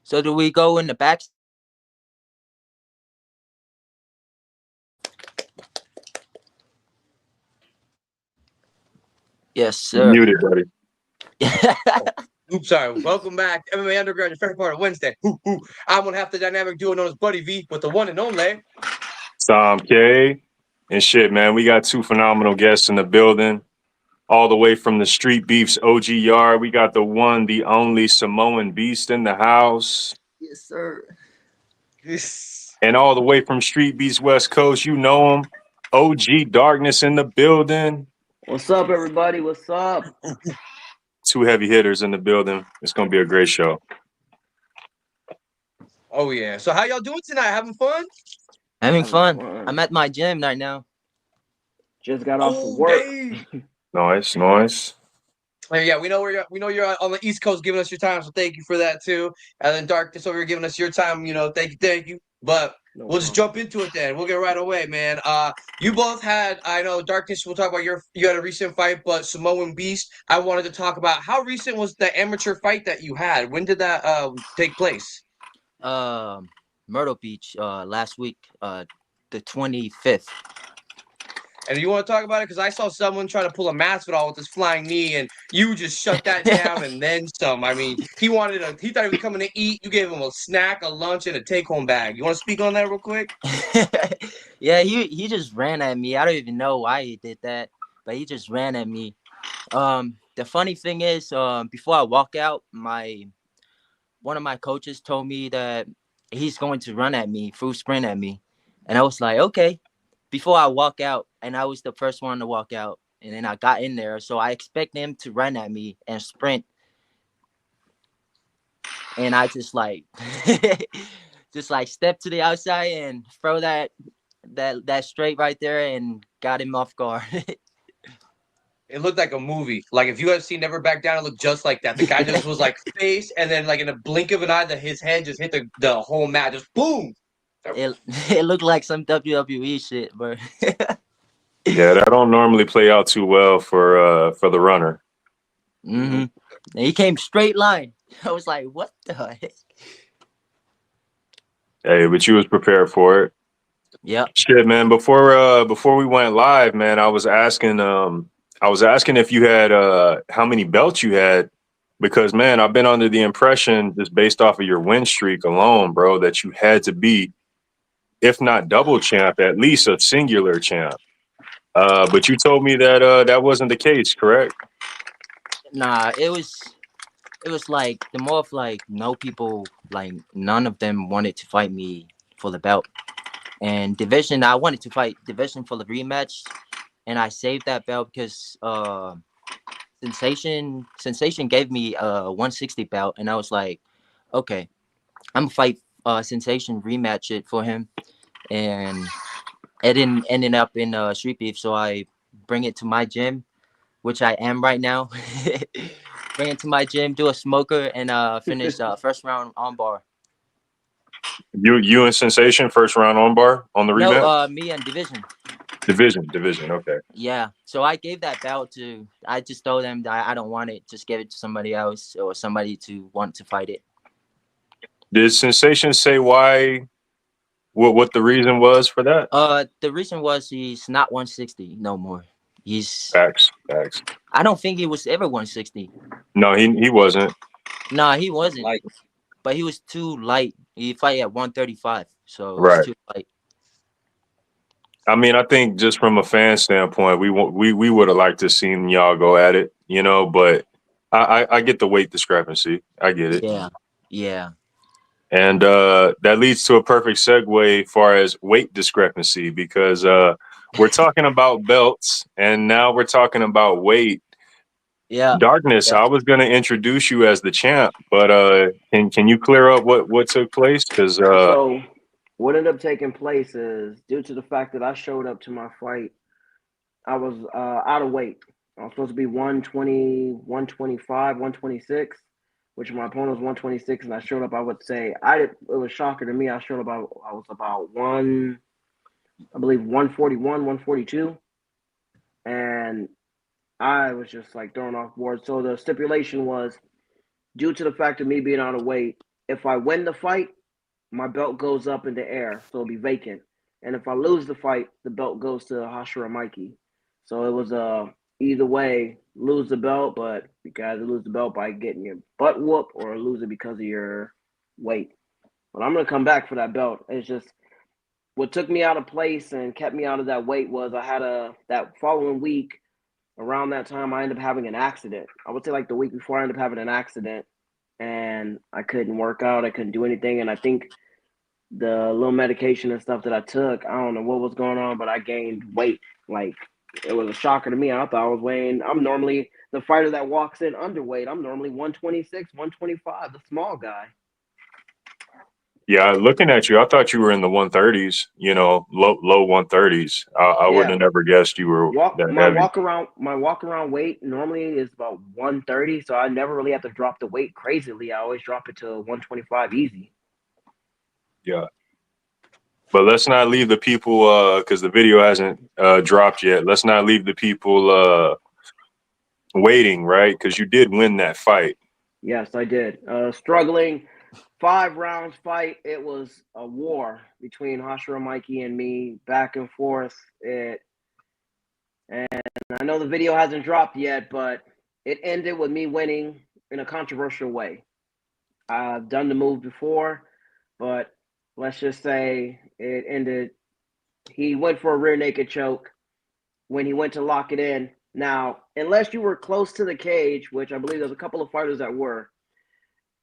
So do we go in the back? Yes, You sir. muted, buddy. Oops, sorry. Welcome back to MMA Underground, your favorite part of Wednesday. I'm gonna have the dynamic duo known as Buddy V with the one and only. Tom K. And shit, man. We got two phenomenal guests in the building. All the way from the Street Beefs OG Yard. We got the one, the only Samoan Beast in the house. Yes, sir. And all the way from Street Beefs West Coast, you know him. OG Darkness in the building. What's up, everybody? What's up? Two heavy hitters in the building. It's going to be a great show. Oh yeah. So how y'all doing tonight? Having fun? Having fun. I'm at my gym right now. Just got off of work. Nice, nice. Yeah, we know you're on the East Coast giving us your time, so thank you for that too. And then Darkness over here giving us your time, thank you. But we'll just jump into it then. We'll get right away, man. You both had, I know, Darkness, we'll talk about you had a recent fight, but Samoan Beast, I wanted to talk about how recent was the amateur fight that you had? When did that take place? Myrtle Beach, last week, the 25th. And you want to talk about it? Because I saw someone try to pull a Masvidal with his flying knee, and you just shut that down and then some. I mean, he thought he was coming to eat. You gave him a snack, a lunch, and a take-home bag. You want to speak on that real quick? Yeah, he just ran at me. I don't even know why he did that, but he just ran at me. The funny thing is, before I walk out, one of my coaches told me that he's going to run at me, full sprint at me, and I was like, okay. Before I walk out, and I was the first one to walk out, and then I got in there, so I expect him to run at me and sprint, and I just like, just like step to the outside and throw that straight right there, and got him off guard. It looked like a movie. Like if you have seen Never Back Down, it looked just like that. The guy just was like face, and then like in a blink of an eye, his head just hit the whole mat, just boom. It looked like some WWE shit, bro. Yeah, that don't normally play out too well for the runner. And he came straight line. I was like, what the heck? Hey, but you was prepared for it. Yeah. Shit, man. Before we went live, man, I was asking if you had how many belts you had, because man, I've been under the impression, just based off of your win streak alone, bro, that you had to be, if not double champ, at least a singular champ. But you told me that that wasn't the case, correct? Nah, it was like the more of like no people, like none of them wanted to fight me for the belt. And division, I wanted to fight division for the rematch, and I saved that belt because Sensation gave me a 160 belt, and I was like, okay, I'm gonna fight Sensation, rematch it for him, and it ended up in Street Beef, so I bring it to my gym, which I am right now. Bring it to my gym, do a smoker, and finish first round on bar. You and Sensation first round on bar on the rematch? No, me and division. Division. Okay. Yeah, so I gave that belt to. I just told them that I don't want it. Just give it to somebody else or somebody to want to fight it. Did Sensation say why? What the reason was for that? The reason was he's not 160 no more. He's Facts. I don't think he was ever 160. No, he wasn't. Nah, he wasn't. Like, But he was too light. He fight at 135, so Right. it's too light. I mean, I think just from a fan standpoint, we would have liked to seen y'all go at it, But I get the weight discrepancy. I get it. Yeah. And that leads to a perfect segue as far as weight discrepancy, because we're talking about belts, and now we're talking about weight. Yeah. Darkness, Yeah. I was going to introduce you as the champ, but can you clear up what took place? Because So what ended up taking place is, due to the fact that I showed up to my fight, I was out of weight. I was supposed to be 120, 125, 126, which my opponent was 126, and I showed up. I would say it was shocking to me. I was about I believe 141, 142, and I was just like thrown off board. So the stipulation was, due to the fact of me being out of weight, If I win the fight, my belt goes up in the air, so it'll be vacant. And if I lose the fight, the belt goes to Hashira Mikey. So it was either way, lose the belt, but you guys lose the belt by getting your butt whooped or lose it because of your weight. But I'm gonna come back for that belt. It's just what took me out of place and kept me out of that weight was I had that following week around that time I ended up having an accident. I would say like the week before I ended up having an accident and I couldn't work out, I couldn't do anything, and I think the little medication and stuff that I took, I don't know what was going on, but I gained weight. Like it was a shocker to me. I thought I was weighing. I'm normally the fighter that walks in underweight. I'm normally 126, 125, the small guy. Yeah, looking at you, I thought you were in the 130s. You know, low 130s. I wouldn't Yeah. have never guessed you were that heavy. My walk around weight normally is about 130, so I never really have to drop the weight crazily. I always drop it to 125 easy. Yeah. But let's not leave the people because the video hasn't dropped yet. Let's not leave the people waiting, right? Because you did win that fight. Yes, I did. Struggling 5 rounds fight. It was a war between Hashira Mikey and me, back and forth. And I know the video hasn't dropped yet, but it ended with me winning in a controversial way. I've done the move before, but let's just say it ended. He went for a rear naked choke when he went to lock it in. Now, unless you were close to the cage, which I believe there's a couple of fighters that were,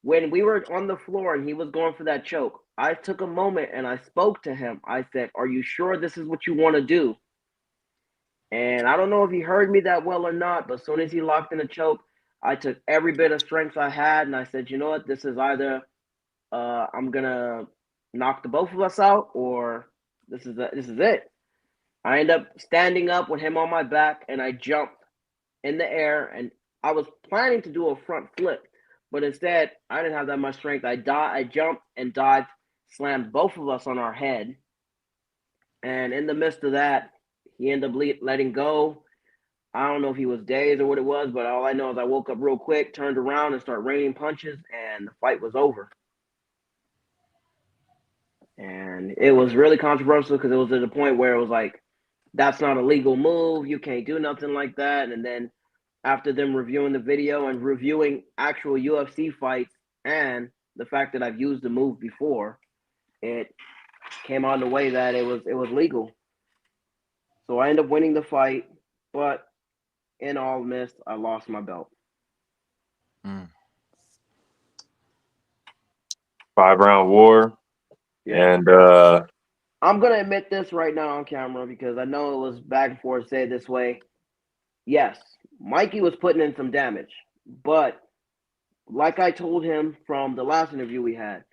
when we were on the floor and he was going for that choke, I took a moment and I spoke to him. I said, "Are you sure this is what you want to do?" And I don't know if he heard me that well or not, but as soon as he locked in the choke, I took every bit of strength I had and I said, "You know what? This is either I'm gonna knock the both of us out, or this is it." I end up standing up with him on my back, and I jumped in the air, and I was planning to do a front flip, but instead I didn't have that much strength. I jumped and dived, slammed both of us on our head, and in the midst of that, he ended up letting go. I don't know if he was dazed or what it was, but all I know is I woke up real quick, turned around, and started raining punches, and the fight was over. And it was really controversial because it was at the point where it was like, that's not a legal move. You can't do nothing like that. And then after them reviewing the video and reviewing actual UFC fights and the fact that I've used the move before, it came on the way that it was legal. So I ended up winning the fight, but in all this, I lost my belt. 5-round war. Yeah. And I'm gonna admit this right now on camera because I know it was back and forth said this way. Yes, Mikey was putting in some damage, but like I told him from the last interview we had,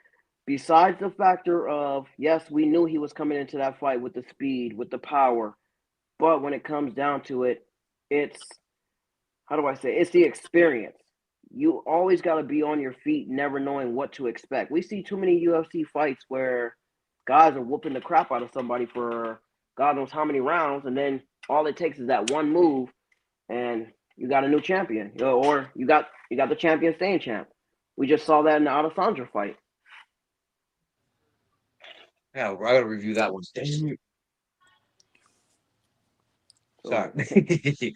besides the factor of, yes, we knew he was coming into that fight with the speed, with the power, but when it comes down to it, it's, how do I say, it's the experience. You always got to be on your feet, never knowing what to expect. We see too many UFC fights where guys are whooping the crap out of somebody for God knows how many rounds, and then all it takes is that one move, and you got a new champion, or you got the champion staying champ. We just saw that in the Adesanya fight. Yeah, I gotta review that one. Sorry.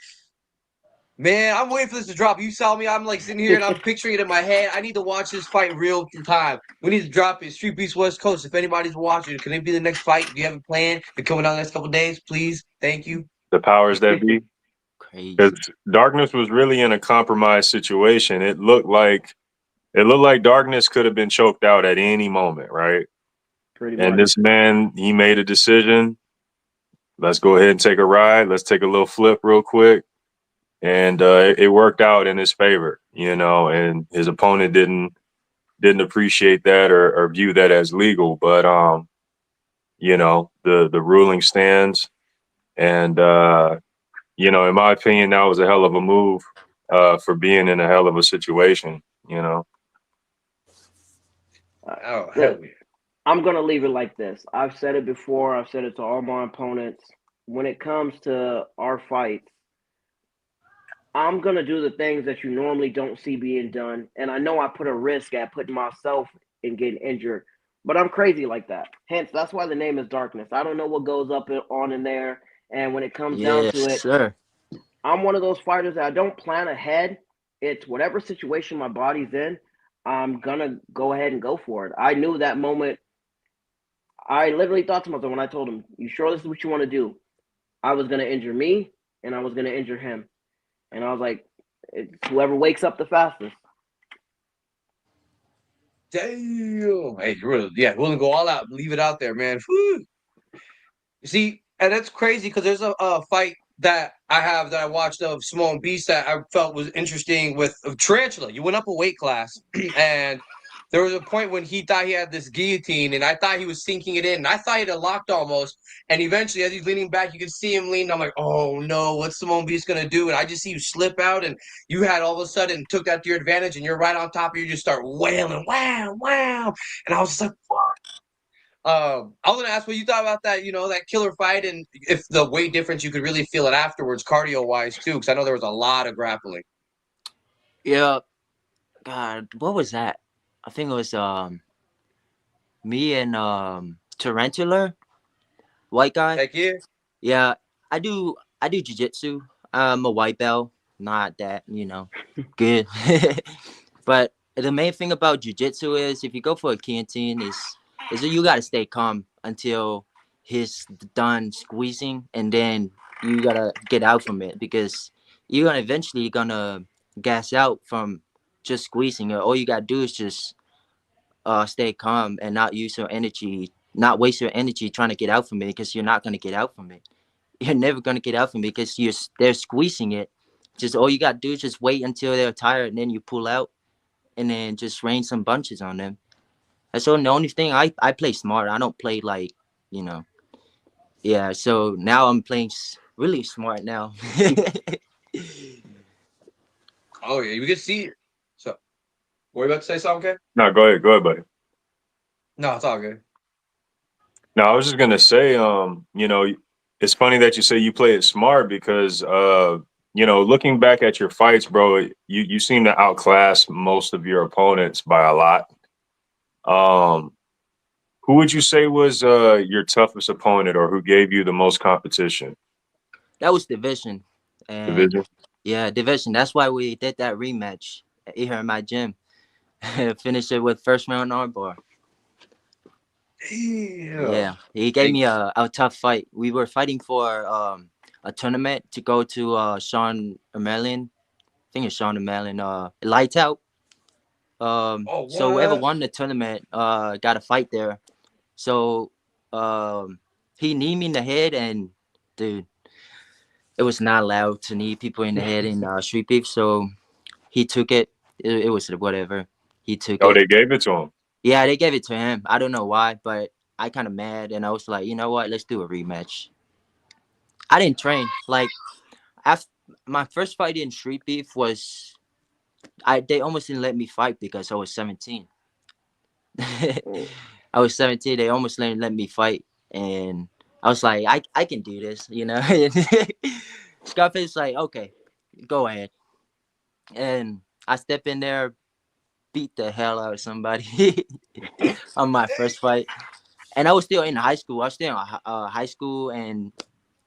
Man, I'm waiting for this to drop. You saw me. I'm like sitting here and I'm picturing it in my head. I need to watch this fight real time. We need to drop it. Street Beefs West Coast. If anybody's watching, can it be the next fight? Do you have a plan? They're coming out the next couple days, please. Thank you. the powers that be. Crazy. Because Darkness was really in a compromised situation. It looked like Darkness could have been choked out at any moment, right? Pretty And much. this man, he made a decision. Let's go ahead and take a ride. Let's take a little flip real quick. And it worked out in his favor, you know, and his opponent didn't appreciate that or view that as legal. But you know, the ruling stands. And you know, in my opinion, that was a hell of a move for being in a hell of a situation, you know. Oh, hell yeah. I'm going to leave it like this. I've said it before. I've said it to all my opponents. When it comes to our fights, I'm going to do the things that you normally don't see being done. And I know I put a risk at putting myself and getting injured. But I'm crazy like that. Hence, that's why the name is Darkness. I don't know what goes on in there. And when it comes down Yes, to it, sir. I'm one of those fighters that I don't plan ahead. It's whatever situation my body's in, I'm gonna go ahead and go for it. I knew that moment. I literally thought to myself when I told him, "You sure this is what you want to do?" I was gonna injure me, and I was gonna injure him, and I was like, "It's whoever wakes up the fastest." Damn. Hey, you're really, yeah, willing to go all out, leave it out there, man. Whew. You see, and that's crazy because there's a fight that I watched of Samoan Beast that I felt was interesting with Tarantula. You went up a weight class, and there was a point when he thought he had this guillotine, and I thought he was sinking it in, and I thought he had locked almost. And eventually, as he's leaning back, you can see him lean. I'm like, oh no, what's Samoan Beast gonna do? And I just see you slip out, and you had all of a sudden took that to your advantage, and you're right on top of you, just start wailing, wow, wow. And I was just like, I was gonna ask what you thought about that, that killer fight, and if the weight difference you could really feel it afterwards, cardio wise too, because I know there was a lot of grappling. Yeah. God, what was that? I think it was me and Tarantula, white guy. Heck yeah. Yeah, I do jiu-jitsu. I'm a white belt, not that, good. But the main thing about jiu-jitsu is if you go for a guillotine is that you gotta stay calm until he's done squeezing, and then you gotta get out from it because you're gonna eventually gonna gas out from just squeezing it. All you gotta do is just stay calm and not use your energy, not waste your energy trying to get out from it because you're not gonna get out from it. You're never gonna get out from it because they're squeezing it. Just all you gotta do is just wait until they're tired and then you pull out and then just rain some bunches on them. That's the only thing. I play smart. I don't play like, you know. Yeah. So now I'm playing really smart now. Oh yeah, you can see it. So, were you about to say something, okay? No, go ahead, buddy. No, it's all good. No, I was just gonna say, it's funny that you say you play it smart because, looking back at your fights, bro, you seem to outclass most of your opponents by a lot. Um, who would you say was your toughest opponent, or who gave you the most competition? That was division, and Division. yeah, division. That's why we did that rematch here in my gym. Finish it with first round armbar. Yeah. Yeah, he gave me a tough fight. We were fighting for a tournament to go to Sean O'Malley. I think it's Sean O'Malley. Lights out. Oh So whoever what? won the tournament got a fight there. So he kneed me in the head, and dude, it was not allowed to knee people in the head in street beef. So he took it. It was whatever. He took Oh, it. they gave it to him. Yeah, they gave it to him. I don't know why, but I kind of mad, and I was like, you know what? Let's do a rematch. I didn't train. Like after my first fight in street beef was, they almost didn't let me fight because I was 17. I was 17. They almost didn't let me fight, and I was like, I can do this, Scarface like, okay, go ahead, and I step in there, beat the hell out of somebody on my first fight, and I was still in high school. I was still in high school, and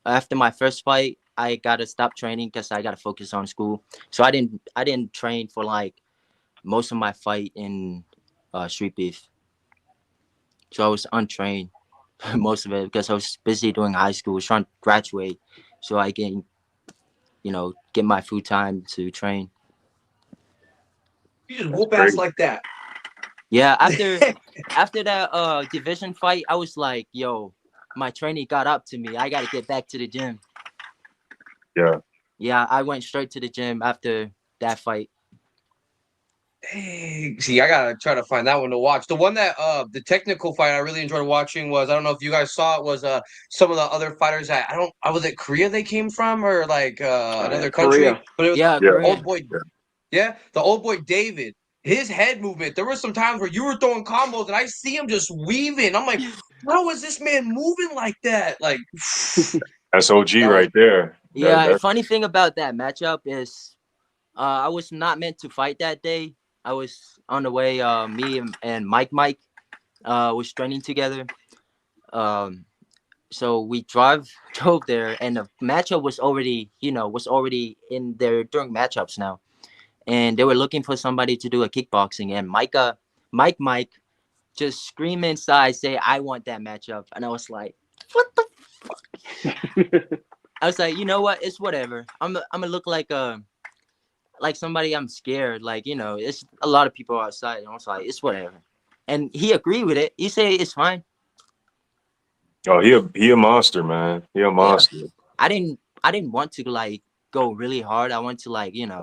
after my first fight, I gotta stop training because I gotta focus on school. So I didn't train for like most of my fight in street beef. So I was untrained most of it because I was busy doing high school, trying to graduate, so I can get my full time to train. You just That's whoop ass crazy. like that. Yeah, after that division fight, I was like, yo, my training got up to me. I gotta get back to the gym. Yeah. Yeah, I went straight to the gym after that fight. Dang. See, I gotta try to find that one to watch. The one that the technical fight I really enjoyed watching was, I don't know if you guys saw it, was some of the other fighters that I was it Korea they came from, or like another country, Korea. but it was Yeah, Yeah. old Korean. boy, yeah, the old boy David. His head movement. There were some times where you were throwing combos and I see him just weaving. I'm like, how is this man moving like that? Like That's OG that was right there. Yeah, a That funny thing about that matchup is I was not meant to fight that day. I was on the way. Me and Mike was training together. Um, so we drove there, and the matchup was already, was already in there during matchups now, and they were looking for somebody to do a kickboxing, and Mike just scream inside, say, "I want that matchup," and I was like, "What the?" I was like, you know what? It's whatever. I'm gonna look like somebody I'm scared. Like, it's a lot of people outside. And I was like, it's whatever. And he agreed with it. He said it's fine. Oh, he a monster, man. He a Yeah. monster. I didn't want to like go really hard. I want to like, Right,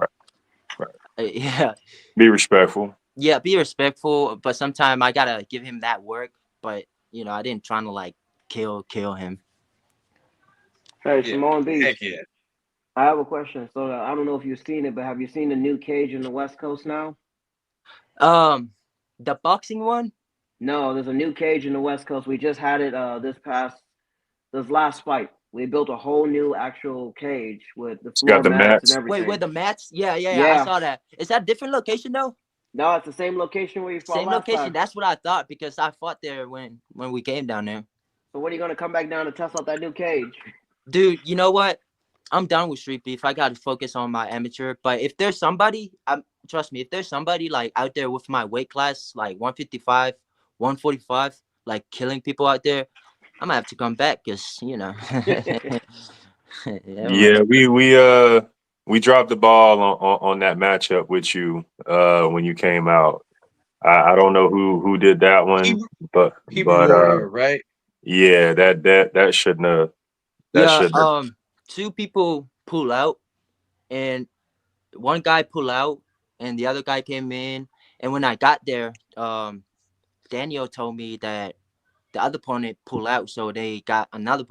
right. yeah, Be respectful. yeah, be respectful. But sometimes I gotta give him that work. But I didn't try to like kill him. Hey, Yeah, Samoan Beef. heck yeah. I have a question. So I don't know if you've seen it, but have you seen the new cage in the West Coast now? Um, the boxing one. No, there's a new cage in the West Coast. We just had it this last fight. We built a whole new actual cage with the It's got floor the mats and mats. Wait, everything. with the mats? Yeah. I Yeah. saw that. Is that a different location though? No, it's the same location where you fought Same last location. time. That's what I thought because I fought there when we came down there. So when are you gonna come back down to test out that new cage? Dude, you know what? I'm done with street beef. I gotta focus on my amateur. But if there's somebody, trust me, if there's somebody like out there with my weight class, like 155, 145, like killing people out there, I'm gonna have to come back because yeah, man. Yeah, we dropped the ball on that matchup with you when you came out. I don't know who did that one, Hebrew, but Hebrew warrior, right? yeah, that shouldn't have that Yeah. shouldn't have. Two people pull out, and one guy pull out, and the other guy came in. And when I got there, Daniel told me that the other opponent pull out, so they got another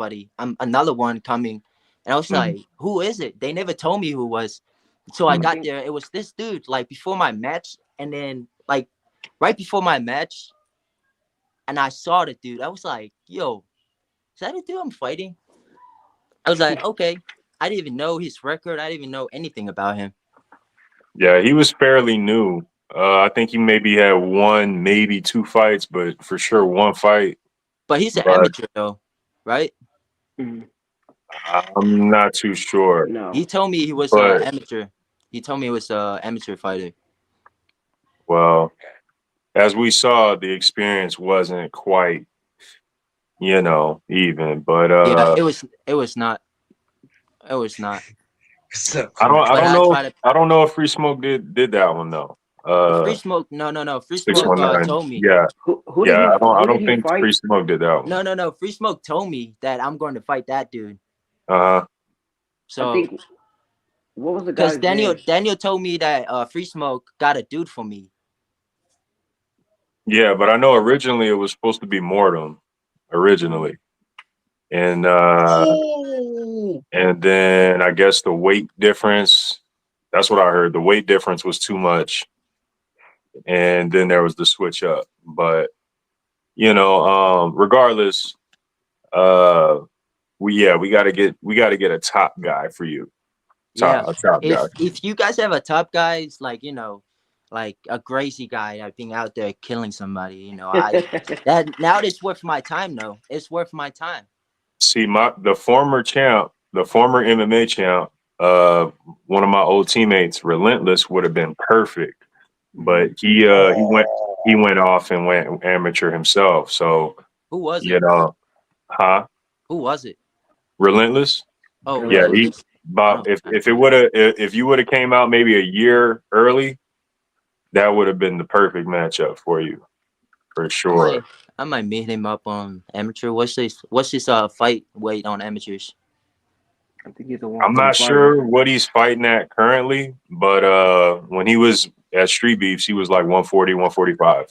one coming. And I was Mhm. like, "Who is it?" They never told me who it was. So I I Mhm. got think there. It was this dude, like before my match, and then like right before my match, and I saw the dude. I was like, "Yo, is that the dude I'm fighting?" I was like, "Okay." I didn't even know his record. I didn't even know anything about him. Yeah, he was fairly new. I think he maybe had one, maybe two fights, but for sure one fight. But he's an But amateur though, right? mm, I'm not too sure. He no. told me he was But amateur. He told me he was a amateur fighter. well, as we saw, the experience wasn't quite, even. But Yeah, it was not. It was not. So I cool. don't I But don't I know try to I don't know if Free Smoke did that one though. free smoke. No. Free Six smoke one nine. told me. Yeah, Who did yeah. he I who did don't he think Free fight? Smoke did that one. No. Free smoke told me that I'm going to fight that dude. Uh huh. I So, think what was the cause guy's Daniel name? Daniel told me that free smoke got a dude for me. Yeah, but I know originally it was supposed to be Mortem originally, and Oh, and then I guess the weight difference. That's what I heard. The weight difference was too much, and then there was the switch up. But regardless, uh, we got to get a top guy for you. Yeah. A top guy. If you guys have a top guys like like a crazy guy I think out there killing somebody, I that now it's worth my time though. It's worth my time. See, the former champ, the former MMA champ, uh, one of my old teammates, Relentless, would have been perfect, but Mhm. he went off and went amateur himself. So Who was you it? know, huh? Who was it? Relentless. Oh, Yeah, Relentless. Bob. Oh, If you would have came out maybe a year early, that would have been the perfect matchup for you for I sure. might I might meet him up on amateur. What's his fight weight on amateurs? I think he's a I'm not 145er. sure what he's fighting at currently, but when he was at Street Beefs, he was like 140, 145.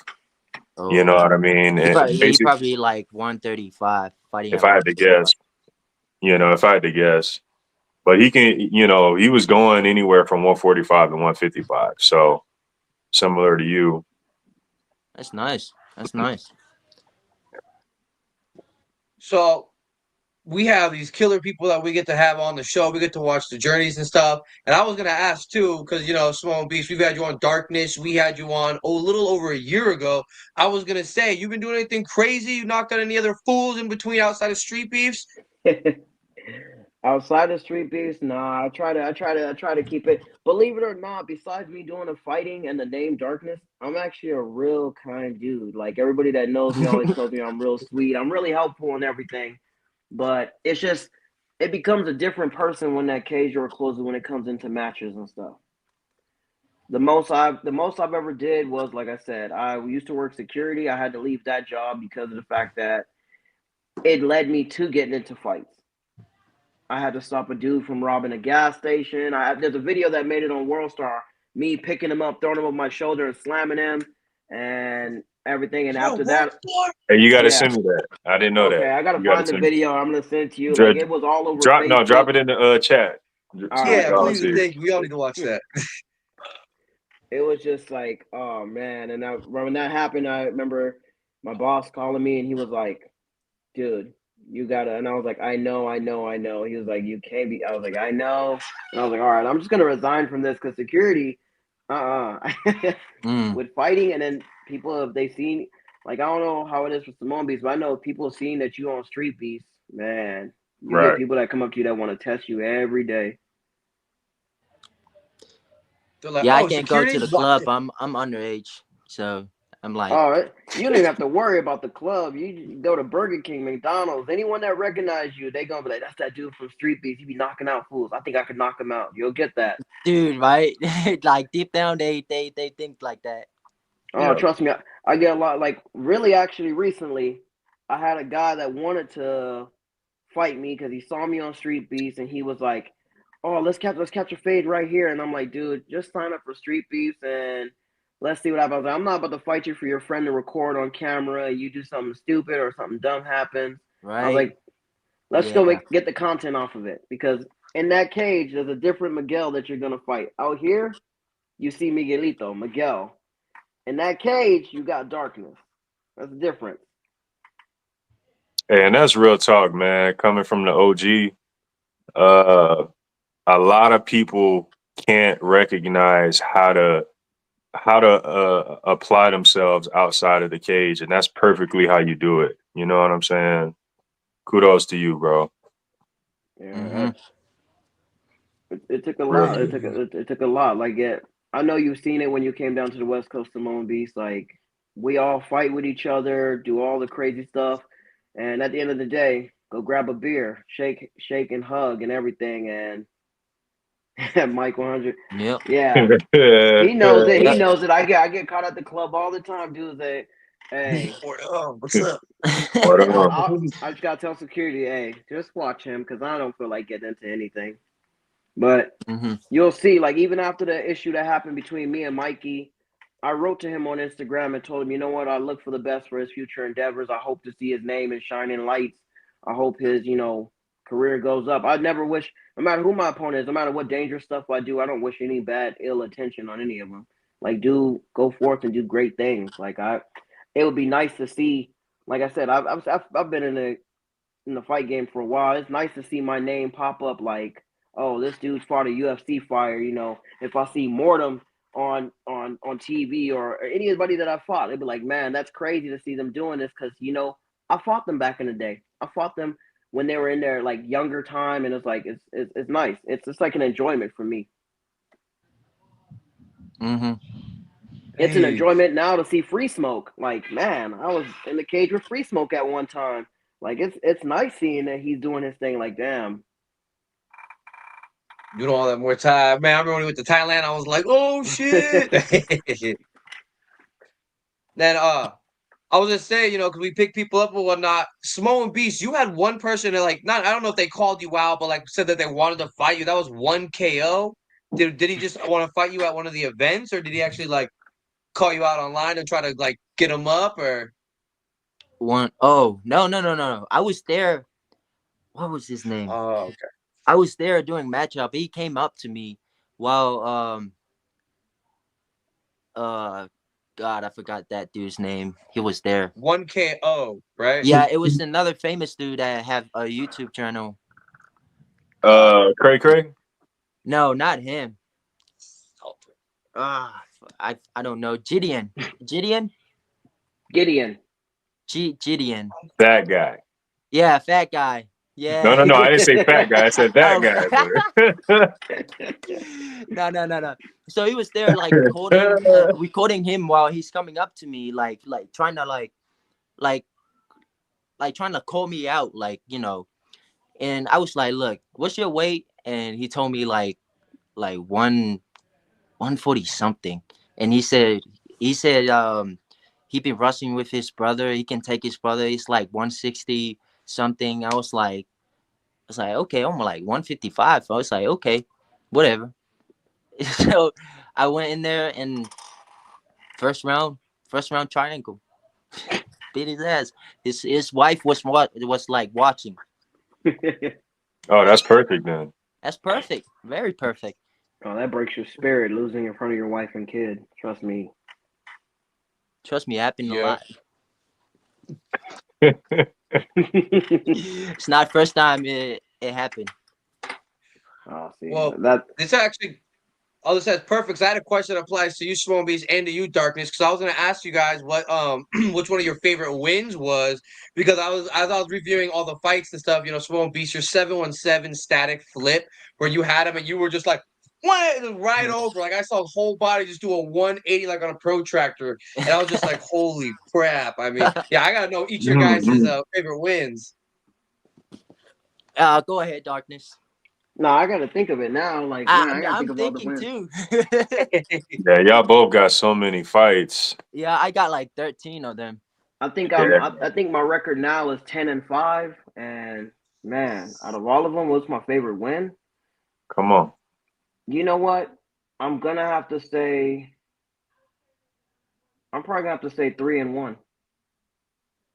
You know Oh, what I mean? And he basically, probably like 135 fighting if at I had to 135. guess, if I had to guess, but he can, he was going anywhere from 145 to 155. So similar to you. That's nice. That's nice. so we have these killer people that we get to have on the show. We get to watch the journeys and stuff. And I was gonna ask too, because Samoan Beast, we've had you on Darkness. We had you on a little over a year ago. I was gonna say, you've been doing anything crazy? You knocked out any other fools in between outside of Street Beefs? Outside of Street Beefs, nah. I try to keep it. Believe it or not, besides me doing the fighting and the name Darkness, I'm actually a real kind dude. Like everybody that knows me always tells me I'm real sweet. I'm really helpful and everything. But it's just it becomes a different person when that cage door closes when it comes into matches and stuff. The most I've ever did was, like I said, I used to work security. I had to leave that job because of the fact that it led me to getting into fights. I had to stop a dude from robbing a gas station. There's a video that made it on WorldStar, me picking him up, throwing him over my shoulder, and slamming him, and everything. And after that, Hey, you got to yeah, send me that. I didn't know okay, that. I gotta You got to find the send me. video. I'm gonna send it to you. Like it was all over Drop no, drop Facebook. it in the chat All so we right, can Yeah, all please see and it. thank you. We all need to watch that. it was just like, oh man. And when that happened, I remember my boss calling me, and he was like, dude, you gotta. And I was like, I know. He was like, you can't be. I was like, I know. And I was like, all right, I'm just gonna resign from this because security, Mm. with fighting. And then people, if they seen, like, I don't know how it is for Samoan Beast, but I know people seeing that you on Street Beast, man, you get Right. people that come up to you that want to test you every day. They're like, Yeah, I oh, can't go to security? the What? club. I'm underage, so I'm like, Oh, you don't even have to worry about the club. You go to Burger King, McDonald's, anyone that recognize you, they gonna be like, "That's that dude from Street Beast. He be knocking out fools. I think I could knock him out." You'll get that. dude, right? Like deep down, they think like that. Oh, Yeah. trust me, I get a lot. Like, really, actually, recently, I had a guy that wanted to fight me because he saw me on Street Beast, and he was like, "Oh, let's catch a fade right here." And I'm like, "Dude, just sign up for Street Beast and let's see what happens." I was like, I'm not about to fight you for your friend to record on camera. You do something stupid or something dumb happens. I was Right? like, let's go Yeah. get the content off of it because in that cage, there's a different Miguel that you're gonna fight. Out here, you see Miguelito, Miguel. In that cage, you got darkness. That's different. Hey, and that's real talk, man. Coming from the OG, uh, a lot of people can't recognize how to apply themselves outside of the cage, and that's perfectly how you do it. You know what I'm saying? Kudos to you, bro. Yeah, Mm-hmm. it took a Real. lot. It took a lot. Like I know you've seen it when you came down to the West Coast Samoan Beast. Like we all fight with each other, do all the crazy stuff, and at the end of the day, go grab a beer, shake and hug and everything. And Mike 100, Yep. yeah, he knows it. He Yep. knows it. I get caught at the club all the time. Dudes say, "Hey, Oh, what's up? What I, up? I, I just gotta tell security, hey, just watch him because I don't feel like getting into anything." But Mm-hmm. you'll see, like even after the issue that happened between me and Mikey, I wrote to him on Instagram and told him, you know what, I look for the best for his future endeavors. I hope to see his name in shining lights. I hope his, career goes up. I never wish, no matter who my opponent is, no matter what dangerous stuff I do, I don't wish any bad, ill attention on any of them. Like, do go forth and do great things. It would be nice to see. Like I said, I've been in the fight game for a while. It's nice to see my name pop up like, oh, this dude's fought a UFC fighter. If I see Mortem on TV or anybody that I fought, it'd be like, man, that's crazy to see them doing this because I fought them back in the day. I fought them when they were in their like younger time, and it's like it's nice. It's just like an enjoyment for me. Mm-hmm. It's an Hey, enjoyment now to see Free Smoke. Like, man, I was in the cage with Free Smoke at one time. Like, it's nice seeing that he's doing his thing. Like, damn. you don't want that more time. Man, I remember when we went to Thailand, I was like, oh shit. Then I was just saying, because we pick people up and whatnot. Samoan Beast, you had one person that like not I don't know if they called you out, but like said that they wanted to fight you. That was one KO. Did he just want to fight you at one of the events, or did he actually like call you out online and try to like get him up? Or One. Oh no. I was there. What was his name? oh, okay. I was there doing matchup. He came up to me while God, I forgot that dude's name. He was there. 1KO, right? Yeah, it was another famous dude that have a YouTube channel. Uh, Cray. no, not him. Ah, I don't know. Gideon. Gideon. Gideon. That guy. Yeah, fat guy. No, Yeah. no, no. I didn't say fat guy. I said that Oh. guy. No. So he was there like recording him while he's coming up to me, like trying to like trying to call me out, like, you know. And I was like, look, what's your weight? And he told me like 140 something. And he said he been rushing with his brother. He can take his brother. It's like 160 something. I was like, okay, I'm like 155. I was like, okay, whatever. So I went in there and first round triangle. Beat his ass. His wife was like watching. Oh, that's perfect then. That's perfect. Very perfect. Oh, that breaks your spirit, losing in front of your wife and kid. Trust me. Trust me, it happened a Yeah. lot. It's not first time it happened. Oh, see, Well, that this actually, oh, this has perfect. 'Cause I had a question that applies to you, Samoan Beast, and to you, Darkness. Because I was going to ask you guys what which one of your favorite wins was. Because as I was reviewing all the fights and stuff, you know, Samoan Beast, your 717 static flip where you had him and you were just like, what, right over. Like I saw the whole body just do a 180 like on a protractor, and I was just like, holy crap! I mean, yeah, I gotta know each of your guys' favorite wins. Go ahead, Darkness. no, I got to think of it now. Like, man, I got to think I'm of all the thinking wins. too. Yeah, y'all both got so many fights. Yeah, I got like 13 of them. I think Yeah. I think my record now is 10-5, and man, out of all of them, what's my favorite win? Come on. You know what? I'm gonna have to say. I'm probably gonna have to say 3-1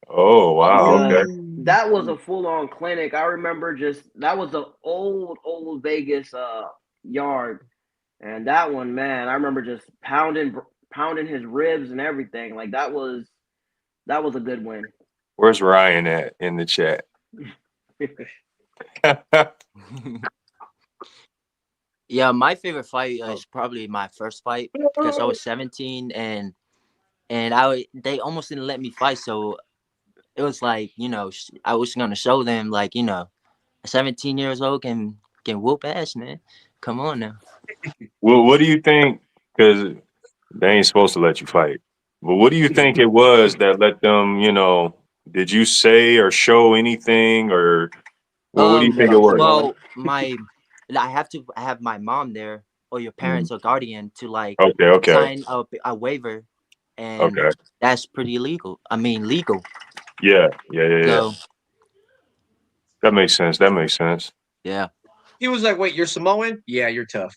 Oh, wow. because Okay. that was a full on clinic. I remember that was an old Vegas yard, and that one, man, I remember just pounding his ribs and everything. Like that was a good win. Where's Ryan at in the chat? Yeah, my favorite fight is probably my first fight because I was 17 and they almost didn't let me fight, so it was like, you know, I was gonna show them like, you know, 17 years old can whoop ass, man. Come on now. Well, what do you think? Because they ain't supposed to let you fight. But what do you think it was that let them, did you say or show anything or what do you think it was? Well, I have my mom there or your parents or guardian to like Okay. sign a waiver, and Okay. that's pretty legal. I mean, legal. Yeah. So That makes sense. That makes sense. yeah. He was like, "Wait, you're Samoan? Yeah, you're tough."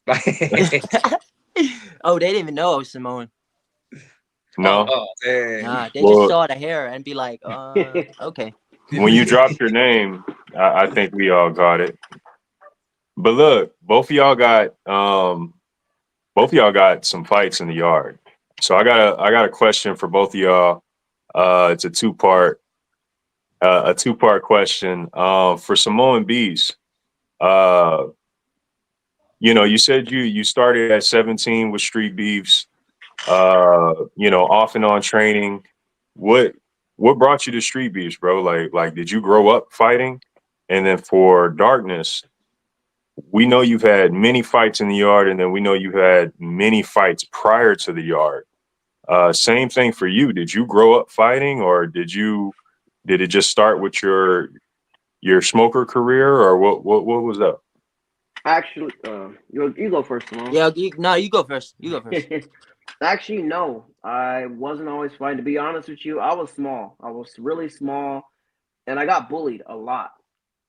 Oh, they didn't even know I was Samoan. No. Dang. Nah, they just Well, saw the hair and be like, okay. when you dropped your name, I think we all got it. But look, both of y'all got some fights in the yard. So I got a question for both of y'all. It's a two-part question. For Samoan Beast, you said you started at 17 with Street Beefs, off and on training. What brought you to Street Beefs, bro? Like did you grow up fighting? And then for Darkness, we know you've had many fights in the yard, and then we know you had many fights prior to the yard. Same thing for you. Did you grow up fighting, or did it just start with your smoker career, or what was up? Actually, you go first, Simone. Yeah, you go first. You go first. Actually, no, I wasn't always fighting. To be honest with you, I was small. I was really small, and I got bullied a lot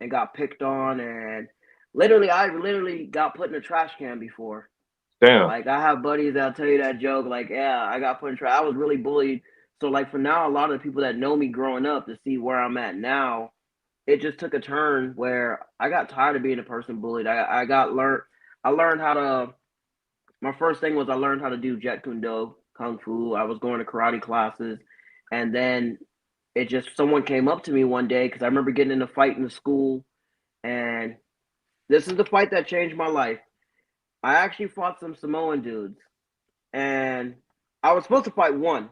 and got picked on, and I literally got put in a trash can before. Damn. Like I have buddies that'll tell you that joke. Like, yeah, I got put in trash. I was really bullied. So like for now, a lot of the people that know me growing up to see where I'm at now, it just took a turn where I got tired of being a person bullied. I learned how to. My first thing was I learned how to do Jet Kundo kung fu. I was going to karate classes, and then it just someone came up to me one day because I remember getting in a fight in the school, and this is the fight that changed my life. I actually fought some Samoan dudes, and I was supposed to fight one.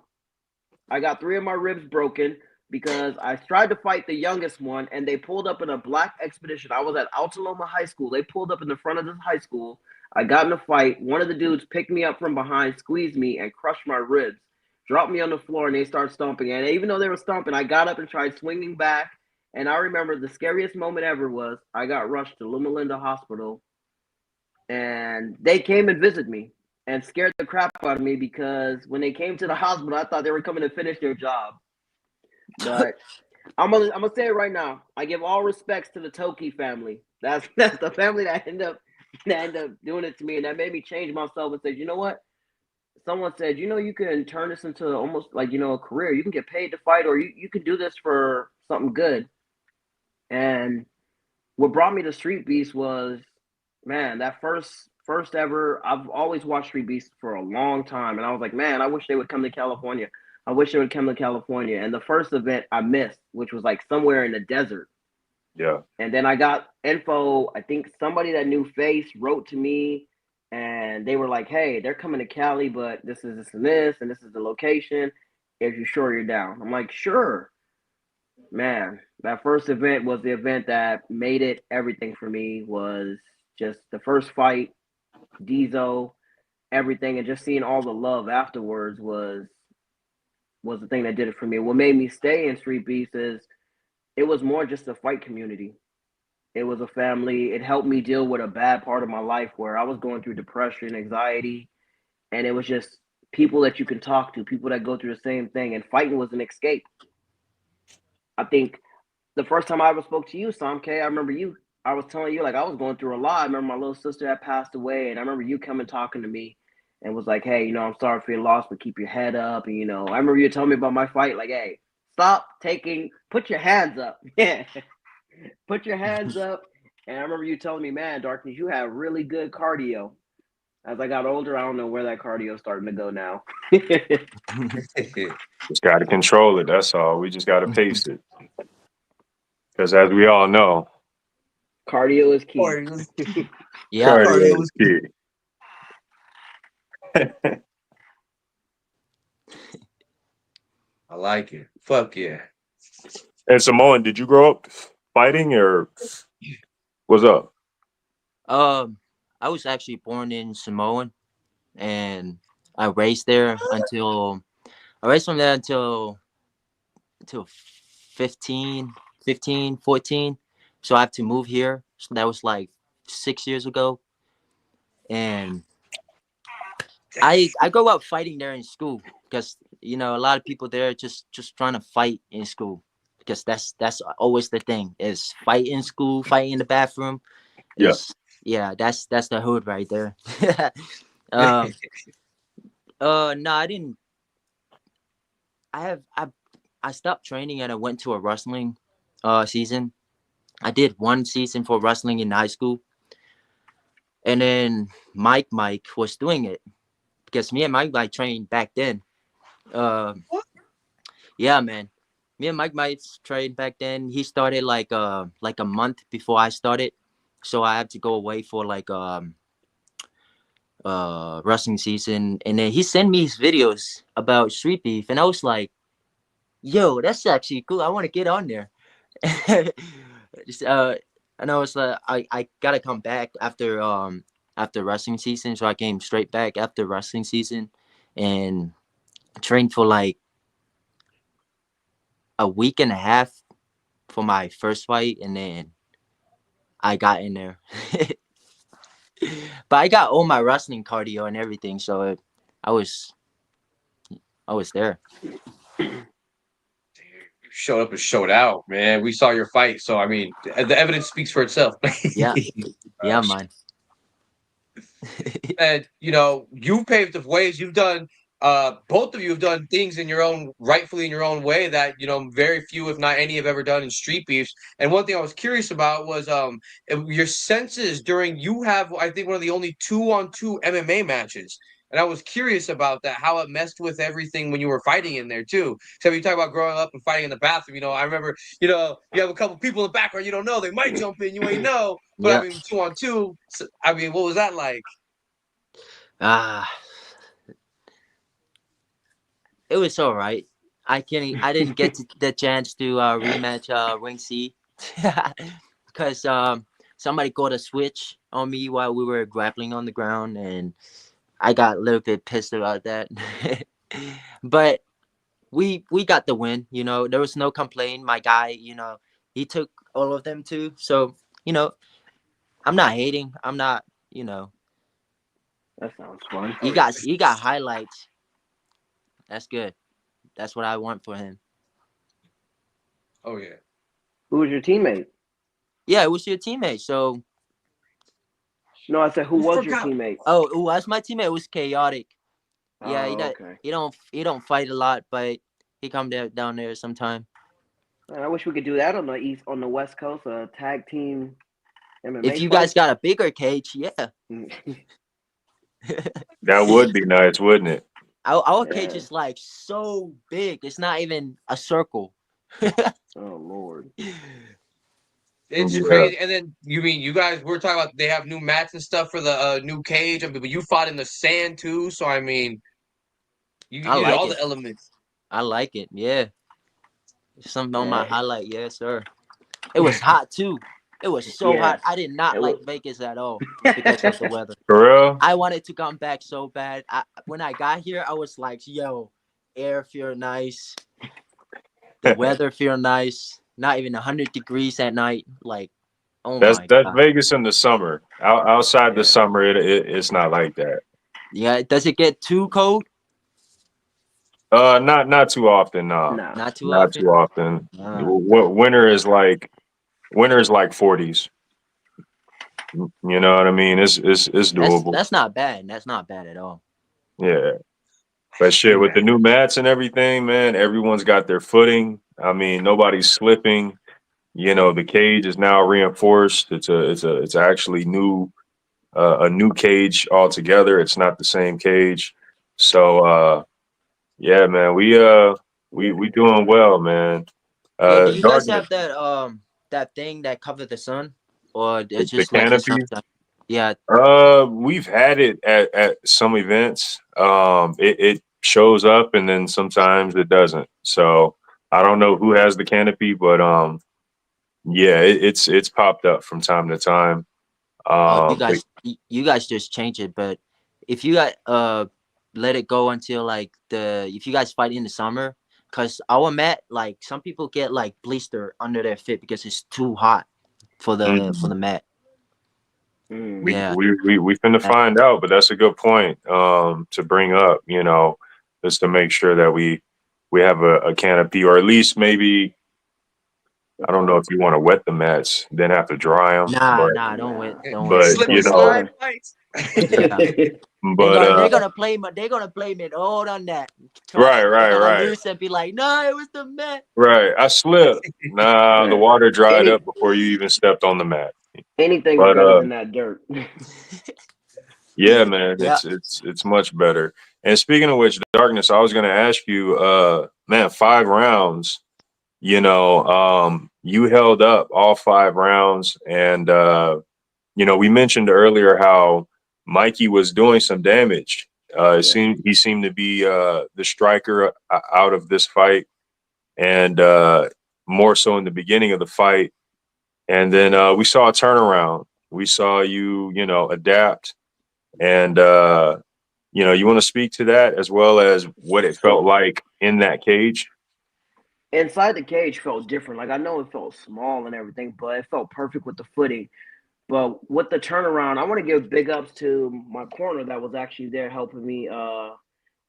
I got 3 of my ribs broken because I tried to fight the youngest one, and they pulled up in a black expedition. I was at Altaloma High School. They pulled up in the front of this high school. I got in a fight. One of the dudes picked me up from behind, squeezed me, and crushed my ribs. Dropped me on the floor, and they started stomping. And even though they were stomping, I got up and tried swinging back. And I remember the scariest moment ever was I got rushed to Loma Linda Hospital, and they came and visited me and scared the crap out of me because when they came to the hospital, I thought they were coming to finish their job. But I'm gonna say it right now. I give all respects to the Toki family. That's the family that ended up doing it to me, and that made me change myself and say, you know what? Someone said, you can turn this into almost like a career. You can get paid to fight, or you can do this for something good. And what brought me to Street Beast was, man, that first ever. I've always watched Street Beast for a long time, and I was like, man, I wish they would come to California. I wish they would come to California. And the first event I missed, which was like somewhere in the desert. Yeah. And then I got info. I think somebody that knew Face wrote to me, and they were like, hey, they're coming to Cali, but this is this, and this is the location. If you're sure you're down. I'm like, sure. Man, that first event was the event that made it everything for me. Was just the first fight, Diesel, everything, and just seeing all the love afterwards was the thing that did it for me. What made me stay in Street Beefs is it was more just a fight community. It was a family. It helped me deal with a bad part of my life where I was going through depression, anxiety, and it was just people that you can talk to, people that go through the same thing, and fighting was an escape. I think the first time I ever spoke to you, Sam K, I remember I was telling you, like, I was going through a lot. I remember my little sister had passed away, and I remember you coming talking to me and was like, hey, I'm sorry for your loss, but keep your head up. And, I remember you telling me about my fight, like, hey, put your hands up. Yeah. Put your hands up. And I remember you telling me, man, Darkness, you have really good cardio. As I got older, I don't know where that cardio is starting to go now. Just got to control it. That's all. We just got to pace it. Because as we all know, cardio is key. Yeah. Cardio is key. I like it. Fuck yeah. And Samoan, did you grow up fighting or what's up? I was actually born in Samoan, and I raced there until 15, 14. So I have to move here. So that was like 6 years ago. And I grew up fighting there in school because a lot of people there just trying to fight in school because that's always the thing is fight in school, fight in the bathroom. Yes. Yeah, that's the hood right there. No, I didn't. I stopped training and I went to a wrestling season. I did one season for wrestling in high school, and then Mike was doing it because me and Mike trained back then. Yeah, man. Me and Mike trained back then. He started like a month before I started, so I had to go away for like wrestling season, and then he sent me his videos about Street Beef, and I was like, yo, that's actually cool. I want to get on there. Just, and I was like, I gotta come back after wrestling season, so I came straight back after wrestling season and trained for like a week and a half for my first fight, and then I got in there. But I got all my wrestling cardio and everything, so I was there. You showed up and showed out, man. We saw your fight, so I mean, the evidence speaks for itself. Yeah, yeah, man. And you paved the ways. You've done both of you have done things in your own rightfully in your own way that very few, if not any, have ever done in Street Beefs. And one thing I was curious about was your senses during you have, I think, one of the only 2-on-2 MMA matches. And I was curious about that, how it messed with everything when you were fighting in there too. So you talk about growing up and fighting in the bathroom. I remember, you have a couple people in the background. You don't know, they might jump in. You ain't know. But I Yep. mean, 2-on-2. So, I mean, what was that like? Ah, it was all right. I didn't get the chance to rematch Ring C because somebody got a switch on me while we were grappling on the ground, and I got a little bit pissed about that. But we got the win. There was no complaint. My guy, he took all of them too. So I'm not hating. I'm not. That sounds fun. He got highlights. That's good. That's what I want for him. Oh yeah. Who was your teammate? Yeah, it was your teammate. So No, I said who Who was your forgot? teammate? who was my teammate? It was chaotic. Yeah, Oh, okay. he don't fight a lot, but he come down there sometime. Man, I wish we could do that on the West Coast, a tag team If MMA you guys fight. got a bigger cage, yeah. That would be nice, wouldn't it? Our cage Yeah. is like so big. It's not even a circle. Oh Lord. It's Yeah. crazy. And then you guys we're talking about they have new mats and stuff for the new cage. I mean, but you fought in the sand too, so I mean, I you did like all it. the elements. I like it. Yeah. Something on my Yeah. highlight. Yes, sir. It was hot too. It was so Yeah. hot. I did not It like was. Vegas at all because of the weather. For real? I wanted to come back so bad. When I got here, I was like, yo, air feel nice. The weather feel nice. Not even 100 degrees at night. Like, oh my That's God. Vegas in the summer. Outside the Yeah. summer, it's not like that. Yeah, does it get too cold? Not too often. No, Nah. Not too not often. too often. Uh, What winter is like 40s. You know what I mean? It's doable. that's not bad. That's not bad at all. Yeah. But Hey shit, with the man, new mats and everything, man, everyone's got their footing. I mean, nobody's slipping. The cage is now reinforced. It's actually new, a new cage altogether. It's not the same cage. So yeah, man, we doing well, man. Yeah, do you guys Darkness, have that thing that cover the sun, or it's the just like the canopy. sunshine? Yeah, We've had it at some events. It shows up and then sometimes it doesn't. So I don't know who has the canopy, but yeah, it's popped up from time to time. oh, But you guys just change it, but if you got let it go until like if you guys fight in the summer, cause our mat, like some people get like blister under their feet because it's too hot for the mm, mat. Mm. we Yeah, we finna that- find out. But that's a good point to bring up. Just to make sure that we have a canopy, or at least maybe The I don't know if top. you want to wet the mats, then have to dry them. nah, But nah, Nah. don't wet but it. It's slip gonna and you be know, slide cold. fights. Yeah, but they're gonna blame it all on that. They're right, gonna right. lose and be like, no, it was the mat. Right. I slipped. Nah, the Man. water dried Any up before you even stepped on the mat. anything is But better than that dirt. yeah, man, Yeah. it's much better. And speaking of which, darkness, I was gonna ask you, man, 5 rounds, you held up all 5 rounds and we mentioned earlier how Mikey was doing some damage. Yeah. He seemed to be the striker out of this fight, and more so in the beginning of the fight. And then we saw a turnaround. We saw you, adapt. And, you want to speak to that as well as what it felt So like in that cage? inside the cage felt different. Like I know it felt small and everything, but it felt perfect with the footing. But with the turnaround, I want to give big ups to my corner that was actually there helping me,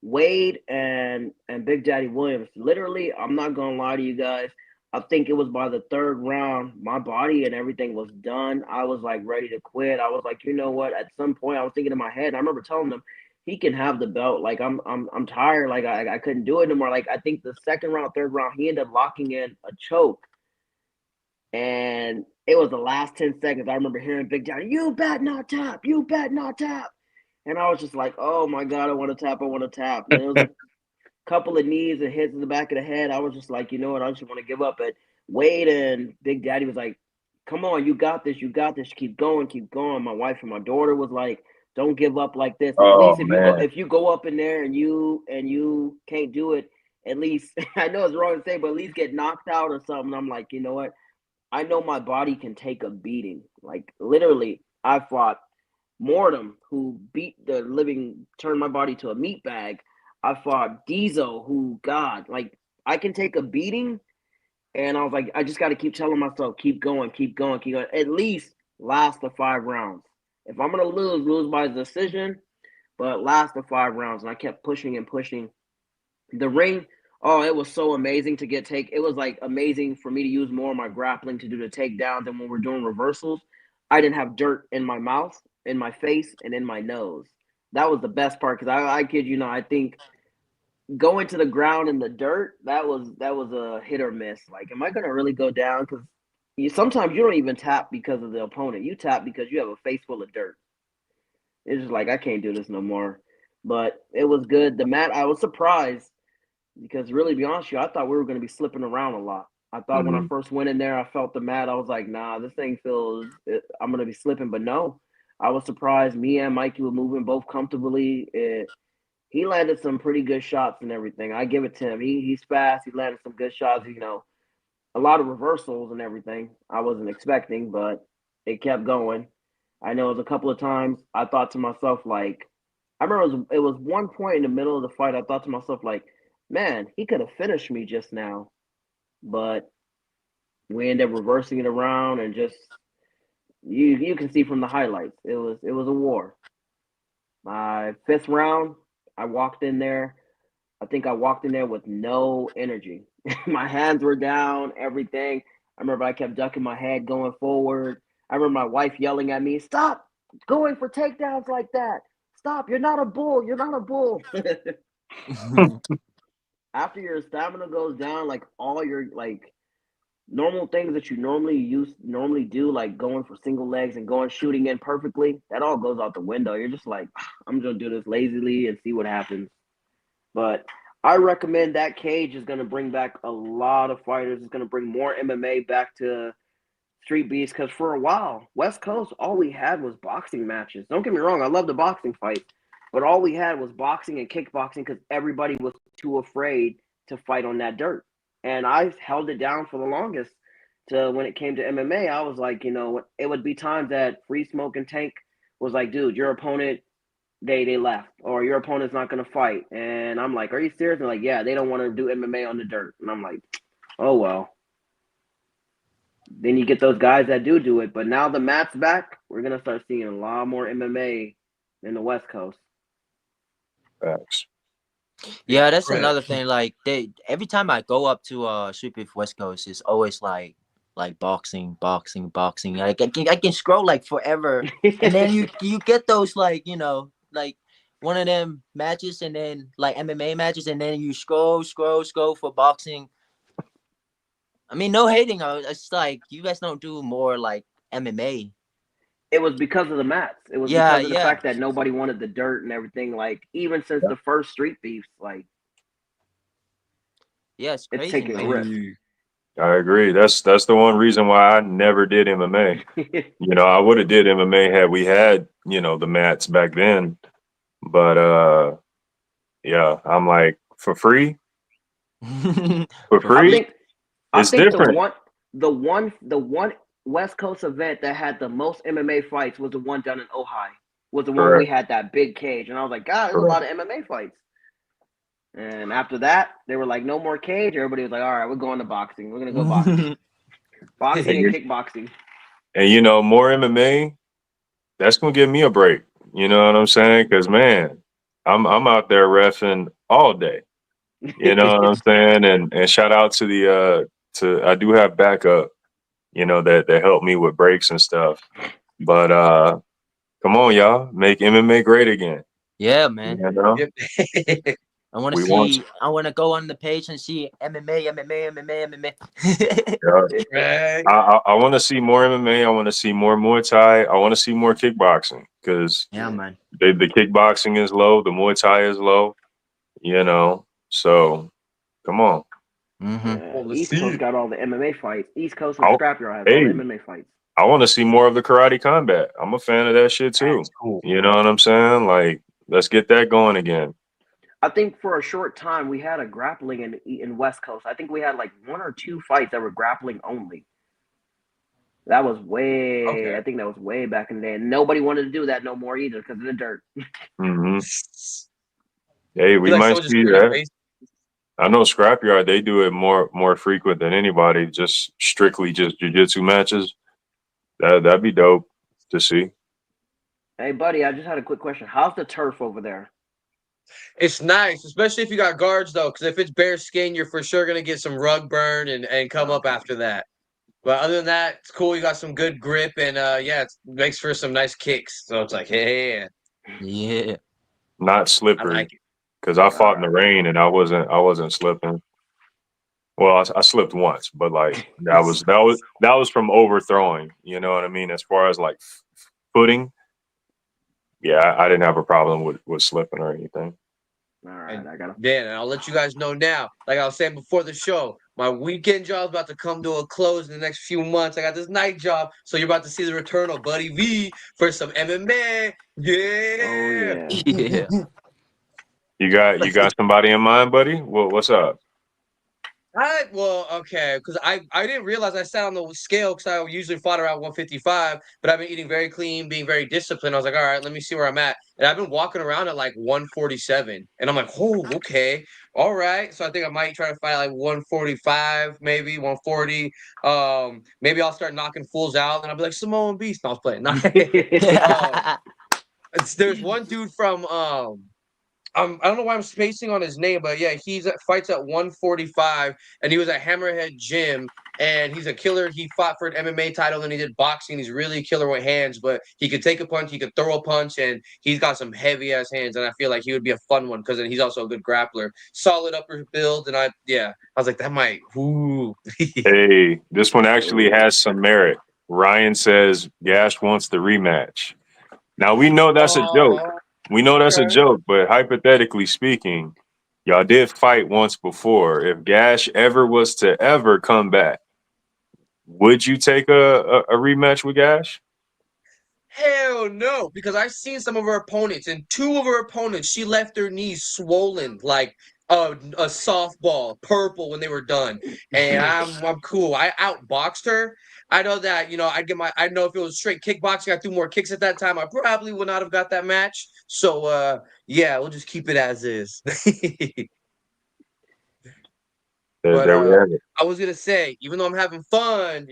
Wade and Big Daddy Williams. Literally, I'm not gonna lie to you guys. I think it was by the third round, my body and everything was done. I was like ready to quit. I was like, you know what? At some point, I was thinking in my head. I remember telling them he can have the belt. Like I'm tired. Like I couldn't do it anymore. Like I think the second round, third round, he ended up locking in a choke. And it was the last 10 seconds. I remember hearing Big Daddy, you bet not tap, you bet not tap. And I was just like, oh my God, I want to tap. I want to tap. And it was a couple of knees and hits in the back of the head. I was just like, you know what? I just want to give up. But Wade and Big Daddy was like, come on, you got this. You got this. Keep going. Keep going. My wife and my daughter was like, don't give up like this. And at Oh least man. if you go up in there and you can't do it, at least I know it's wrong to say, but at least get knocked out or something. I'm like, you know what? I know my body can take a beating. Like literally, I fought Mortem, who beat the living, turned my body to a meat bag. I fought Diesel, who, God, like, I can take a beating. And I was like, I just got to keep telling myself, keep going, keep going, keep going. At least last the 5 rounds. If I'm going to lose by decision, but last the 5 rounds. And I kept pushing and pushing. The ring, oh, it was so amazing to get take. It was like amazing for me to use more of my grappling to do the takedowns. And when we're doing reversals, I didn't have dirt in my mouth, in my face, and in my nose. That was the best part because I kid you not, I think going to the ground in the dirt, that was a hit or miss. Like, am I gonna really go down? Because sometimes you don't even tap because of the opponent. You tap because you have a face full of dirt. It's just like I can't do this no more. But it was good. The mat, I was surprised because really, to be honest with you, I thought we were going to be slipping around a lot. I thought when I Mhm. first went in there, I felt the mat. I was like, nah, this thing feels, I'm going to be slipping. But no, I was surprised. Me and Mikey were moving both comfortably. He landed some pretty good shots and everything. I give it to him. He's fast. He landed some good shots. A lot of reversals and everything. I wasn't expecting, but it kept going. I know it was a couple of times I thought to myself like, I remember it was one point in the middle of the fight. I thought to myself like, man, he could have finished me just now, but we ended up reversing it around and just you can see from the highlights. It was a war. My fifth round, I walked in there. I think I walked in there with no energy. My hands were down, everything. I remember I kept ducking my head going forward. I remember my wife yelling at me, "Stop going for takedowns like that. Stop. You're not a bull. You're not a bull." After your stamina goes down, like all your like normal things that you normally do, like going for single legs and going shooting in perfectly, that all goes out the window. You're just like, I'm gonna do this lazily and see what happens. But I recommend that cage is going to bring back a lot of fighters. It's going to bring more MMA back to Street Beefs because for a while, West Coast, all we had was boxing matches. Don't get me wrong, I love the boxing fight, but all we had was boxing and kickboxing because everybody was too afraid to fight on that dirt. And I held it down for the longest. To when it came to MMA, I was like, it would be times that Free Smoke and Tank was like, dude, your opponent they left or your opponent's not going to fight, and I'm like, are you serious? They're like, yeah, they don't want to do MMA on the dirt. And I'm like, oh well. Then you get those guys that do it, but now the mat's back, we're going to start seeing a lot more MMA in the West Coast. Facts. Yeah, that's Right. another thing. Like every time I go up to Street Beef West Coast, it's always like boxing, boxing, boxing. Like I can scroll like forever, and then you get those like one of them matches, and then like MMA matches, and then you scroll for boxing. I mean, no hating. It's like you guys don't do more like MMA. It was because of the mats. It was Yeah, because of the yeah, fact that nobody wanted the dirt and everything. Like even since Yeah. the first Street Beefs, like yeah. It's it's crazy, taking a man. risk. I agree. That's the one reason why I never did MMA. I would have did MMA had we had, the mats back then. But yeah, I'm like for I free, think I it's think different. the one West Coast event that had the most MMA fights was the one down in Ojai. Was the one where we Correct. had that big cage, and I was like, God, there's a Correct. lot of MMA fights. And after that, they were like, no more cage. Everybody was like, all right, we're going to boxing. We're gonna go boxing, boxing And and you kickboxing. more MMA, that's gonna give me a break. You know what I'm saying? Because man, I'm out there reffing all day. You know what I'm saying? And shout out to the to I do have backup, that helped me with breaks and stuff. But come on, y'all, make MMA great again. Yeah, man. You know? Yep. I want to We want see. I want to go on the page and see MMA, MMA, MMA, MMA. yeah. I want to see more MMA. I want to see more Muay Thai. I want to see more kickboxing because Yeah, man. the kickboxing is low, the Muay Thai is low. You know, so come on. Mm-hmm. Yeah, Well, let's East see Coast it. got all the MMA fights. East Coast and I, Scrapyard has all the hey, MMA fights. I want to see more of the karate combat. I'm a fan of that shit too. That's cool. You know what I'm saying? Like, let's get that going again. I think for a short time we had a grappling in West Coast. I think we had like 1 or 2 fights that were grappling only. That was way. Okay. I think that was way back in the day. And nobody wanted to do that no more either because of the dirt. Hmm. Hey, we Feel like might someone just see cleared their that. face. I know Scrapyard, they do it more frequent than anybody, just strictly just jiu-jitsu matches. That'd be dope to see. Hey, buddy, I just had a quick question. How's the turf over there? It's nice, especially if you got guards though, because if it's bare skin, you're for sure gonna get some rug burn and come up Okay. after that. But other than that, it's cool. You got some good grip, and yeah, it makes for some nice kicks. So it's like, hey, Yeah. Not I slippery, like it. because I All fought in the right. rain and I wasn't slipping. Well, I slipped once, but like that was from overthrowing. You know what I mean? As far as like footing, yeah, I didn't have a problem with slipping or anything. All right. And I got to. Dan, I'll let you guys know now. Like I was saying before the show, my weekend job's about to come to a close in the next few months. I got this night job, so you're about to see the return of Buddy V for some MMA. Oh, Yeah. yeah. Yeah. You got somebody in mind, buddy? Well, what's up? Okay, because I didn't realize I sat on the scale because I usually fought around 155, but I've been eating very clean, being very disciplined. I was like, all right, let me see where I'm at, and I've been walking around at like 147, and I'm like, oh, okay, all right. So I think I might try to fight like 145, maybe 140. Maybe I'll start knocking fools out, and I'll be like Samoan Beast. No, I was playing. There's one dude from I don't know why I'm spacing on his name, but yeah, fights at 145, and he was at Hammerhead Gym, and he's a killer. He fought for an MMA title, and he did boxing. He's really a killer with hands, but he could take a punch, he could throw a punch, and he's got some heavy ass hands. And I feel like he would be a fun one because he's also a good grappler, solid upper build. And I was like, that might. Ooh. Hey, this one actually Oh, has some merit. Ryan says Gash wants the rematch. Now we know that's a joke. Oh, We know that's a okay. joke, but hypothetically speaking, y'all did fight once before. If Gash ever was to ever come back, would you take a rematch with Gash? Hell no, because I've seen some of her opponents, and 2 of her opponents, she left their knees swollen like a softball, purple when they were done. And I'm cool. I outboxed her. I know that I know if it was straight kickboxing, I threw more kicks at that time. I probably would not have got that match. So yeah, we'll just keep it as is. But There we have it. I was gonna say, even though I'm having fun,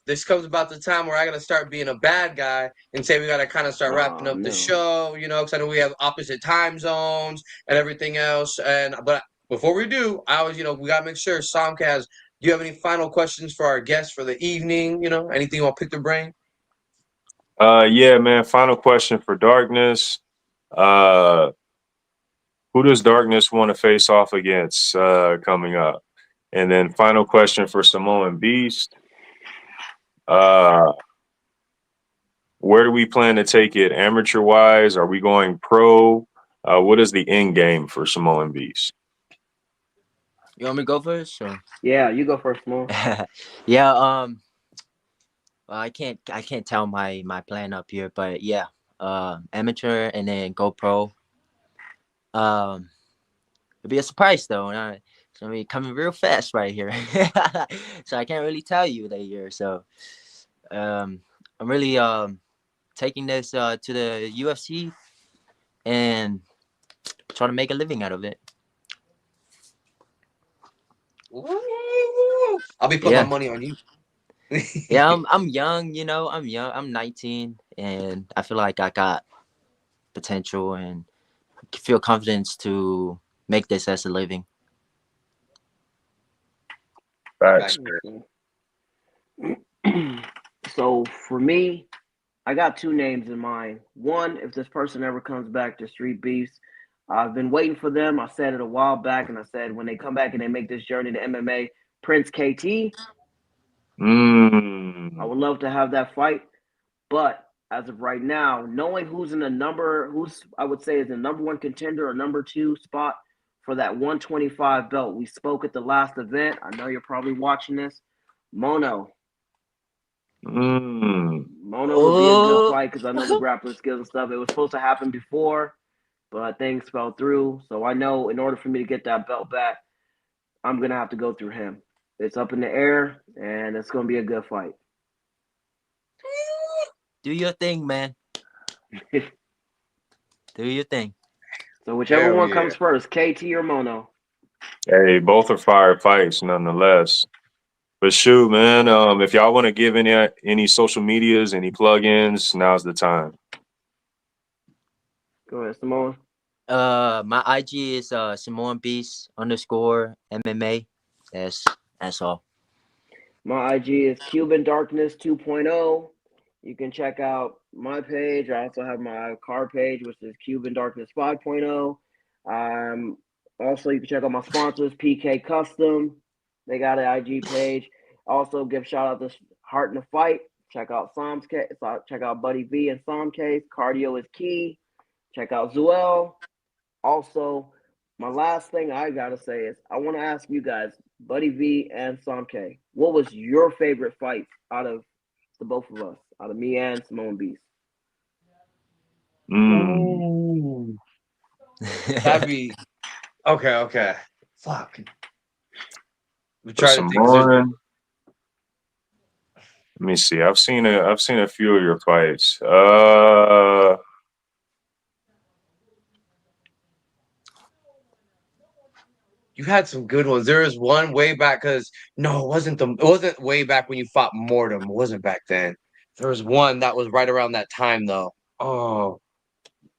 this comes about the time where I gotta start being a bad guy and say we gotta kind of start wrapping up the no. show, because I know we have opposite time zones and everything else. But before we do, I always, we gotta make sure Samkaz, do you have any final questions for our guests for the evening? Anything you want to pick their brain? Yeah, man. Final question for Darkness. Uh, who does Darkness want to face off against coming up? And then final question for Samoan Beast. Uh, where do we plan to take it amateur wise? Are we going pro? What is the end game for Samoan Beast? You want me to go first? Or? Yeah, you go first, Mo. Yeah. Well, I can't tell my plan up here, but yeah. Amateur and then go pro. It'll be a surprise though. It's gonna be coming real fast right here. So I can't really tell you that year. So I'm really taking this to the UFC and trying to make a living out of it. Ooh, I'll be putting my Yeah. money on you. Yeah, I'm young, I'm young. I'm 19 and I feel like I got potential and feel confidence to make this as a living. Facts. So for me, I got 2 names in mind. One, if this person ever comes back to Street Beefs, I've been waiting for them. I said it a while back, and I said when they come back and they make this journey to MMA, Prince KT, I would love to have that fight. But as of right now, knowing who's I would say is the number one contender or number two spot for that 125 belt. We spoke at the last event. I know you're probably watching this. Mono. Mono would be a good fight because I know the grappling skills and stuff. It was supposed to happen before, but things fell through. So I know in order for me to get that belt back, I'm going to have to go through him. It's up in the air, and it's going to be a good fight. Do your thing, man. Do your thing. So whichever one comes first, KT or Mono. Hey, both are fire fights, nonetheless. But shoot, man, if y'all want to give any social medias, any plugins, now's the time. Go ahead, Samoan. My IG is SamoanBeefs _ MMA. That's all. My IG is Cuban Darkness 2.0. You can check out my page. I also have my car page, which is Cuban Darkness 5.0. Also, you can check out my sponsors, PK Custom. They got an IG page. Also, give shout out to Heart in the Fight. Check out check out Buddy V and Somcase. Cardio is key. Check out Zuel. Also, my last thing I gotta say is I want to ask you guys, Buddy V and Somke, what was your favorite fight out of the both of us, out of me and Samoan Beast? That'd be okay. Fuck. We try to think. Let me see. I've seen a few of your fights. You had some good ones. There was one way back it wasn't way back when you fought Mortem. It wasn't back then. There was one that was right around that time though. Oh.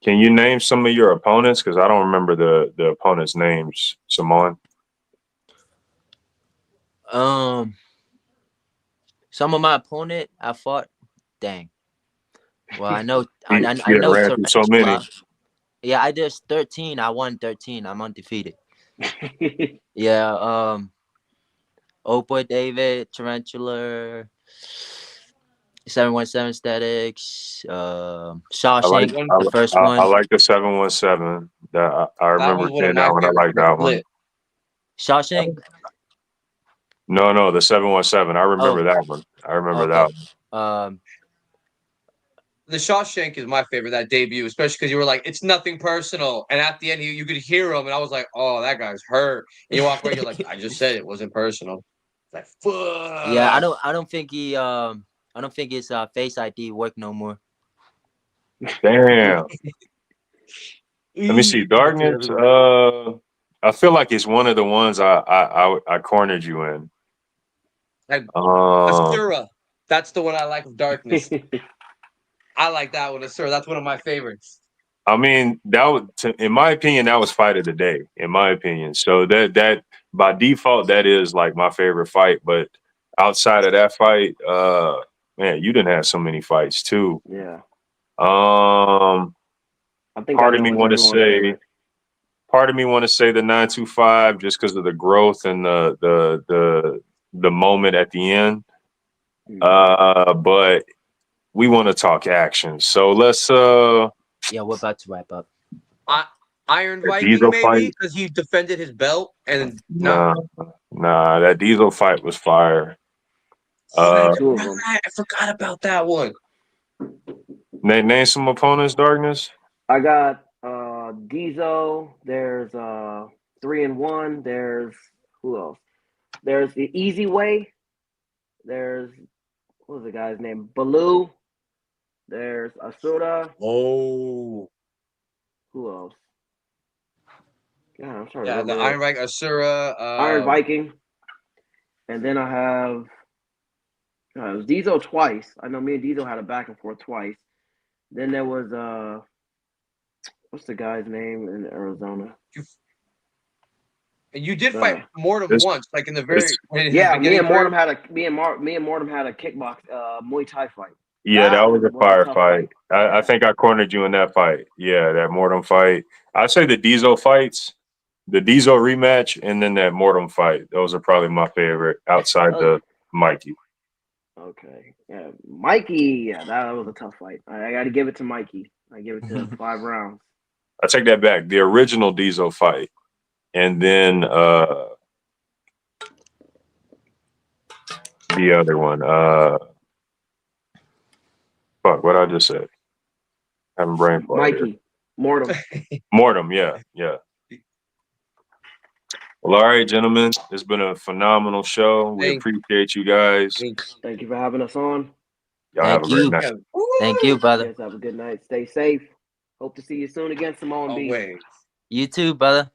Can you name some of your opponents? Because I don't remember the opponents' names, Samoan. Some of my opponent I fought. Dang. Well, I know. I know. Ran through so many. Yeah, I did 13. I won 13. I'm undefeated. Yeah. Oh boy, David, Tarantula, 717 Statics, Shawshank, the first one. I like the 717. I remember seeing that one. I like that one. Shawshank? No, the 717. I remember that one. I remember that one. The Shawshank is my favorite, that debut, especially because you were like, it's nothing personal. And at the end, you could hear him, and I was like, oh, that guy's hurt. And you walk away, you're like, I just said it wasn't personal. Like, fuck. Yeah, I don't think his Face ID work no more. Damn. Let me see. Darkness. I feel like it's one of the ones I cornered you in. Asura. That's the one I like of Darkness. I like that one, Asura. That's one of my favorites. I mean, in my opinion, that was fight of the day. In my opinion, so that by default, that is like my favorite fight. But outside of that fight, man, you didn't have so many fights too. Yeah. I think part of me want to say the 925 just because of the growth and the moment at the end. But we want to talk action, so let's. Yeah, we're about to wrap up. Iron Viking, maybe because he defended his belt, and nah, that Diesel fight was fire. I forgot about that one. Name some opponents, Darkness. I got Diesel. There's 3-1. There's who else? There's the Easy Way. There's what was the guy's name? Baloo. There's Asura. Oh. Who else? Yeah, I'm sorry. Yeah, the Iron Viking, Asura. Iron Viking. And then I have it was Diesel twice. I know me and Diesel had a back and forth twice. Then there was what's the guy's name in Arizona? You did fight Mortem once, like in the very me and Mortem had a kickbox Muay Thai fight. Yeah, that was a was a tough firefight. fight. I think I cornered you in that fight. Yeah, that Mortem fight. I'd say the Diesel fights, the Diesel rematch, and then that Mortem fight. Those are probably my favorite outside the Mikey. Okay. Yeah, Mikey. Yeah, that was a tough fight. I got to give it to Mikey. I give it to 5 rounds. I take that back. The original Diesel fight, and then the other one. Fuck, what I just said. Having brain fart here. Mikey, Mortem. Mortem, yeah, yeah. Well, all right, gentlemen. It's been a phenomenal show. We appreciate you guys. Thank you for having us on. Y'all have a great night. Thank you, You brother. guys have a good night. Stay safe. Hope to see you soon again, Samoan Beef. You too, brother.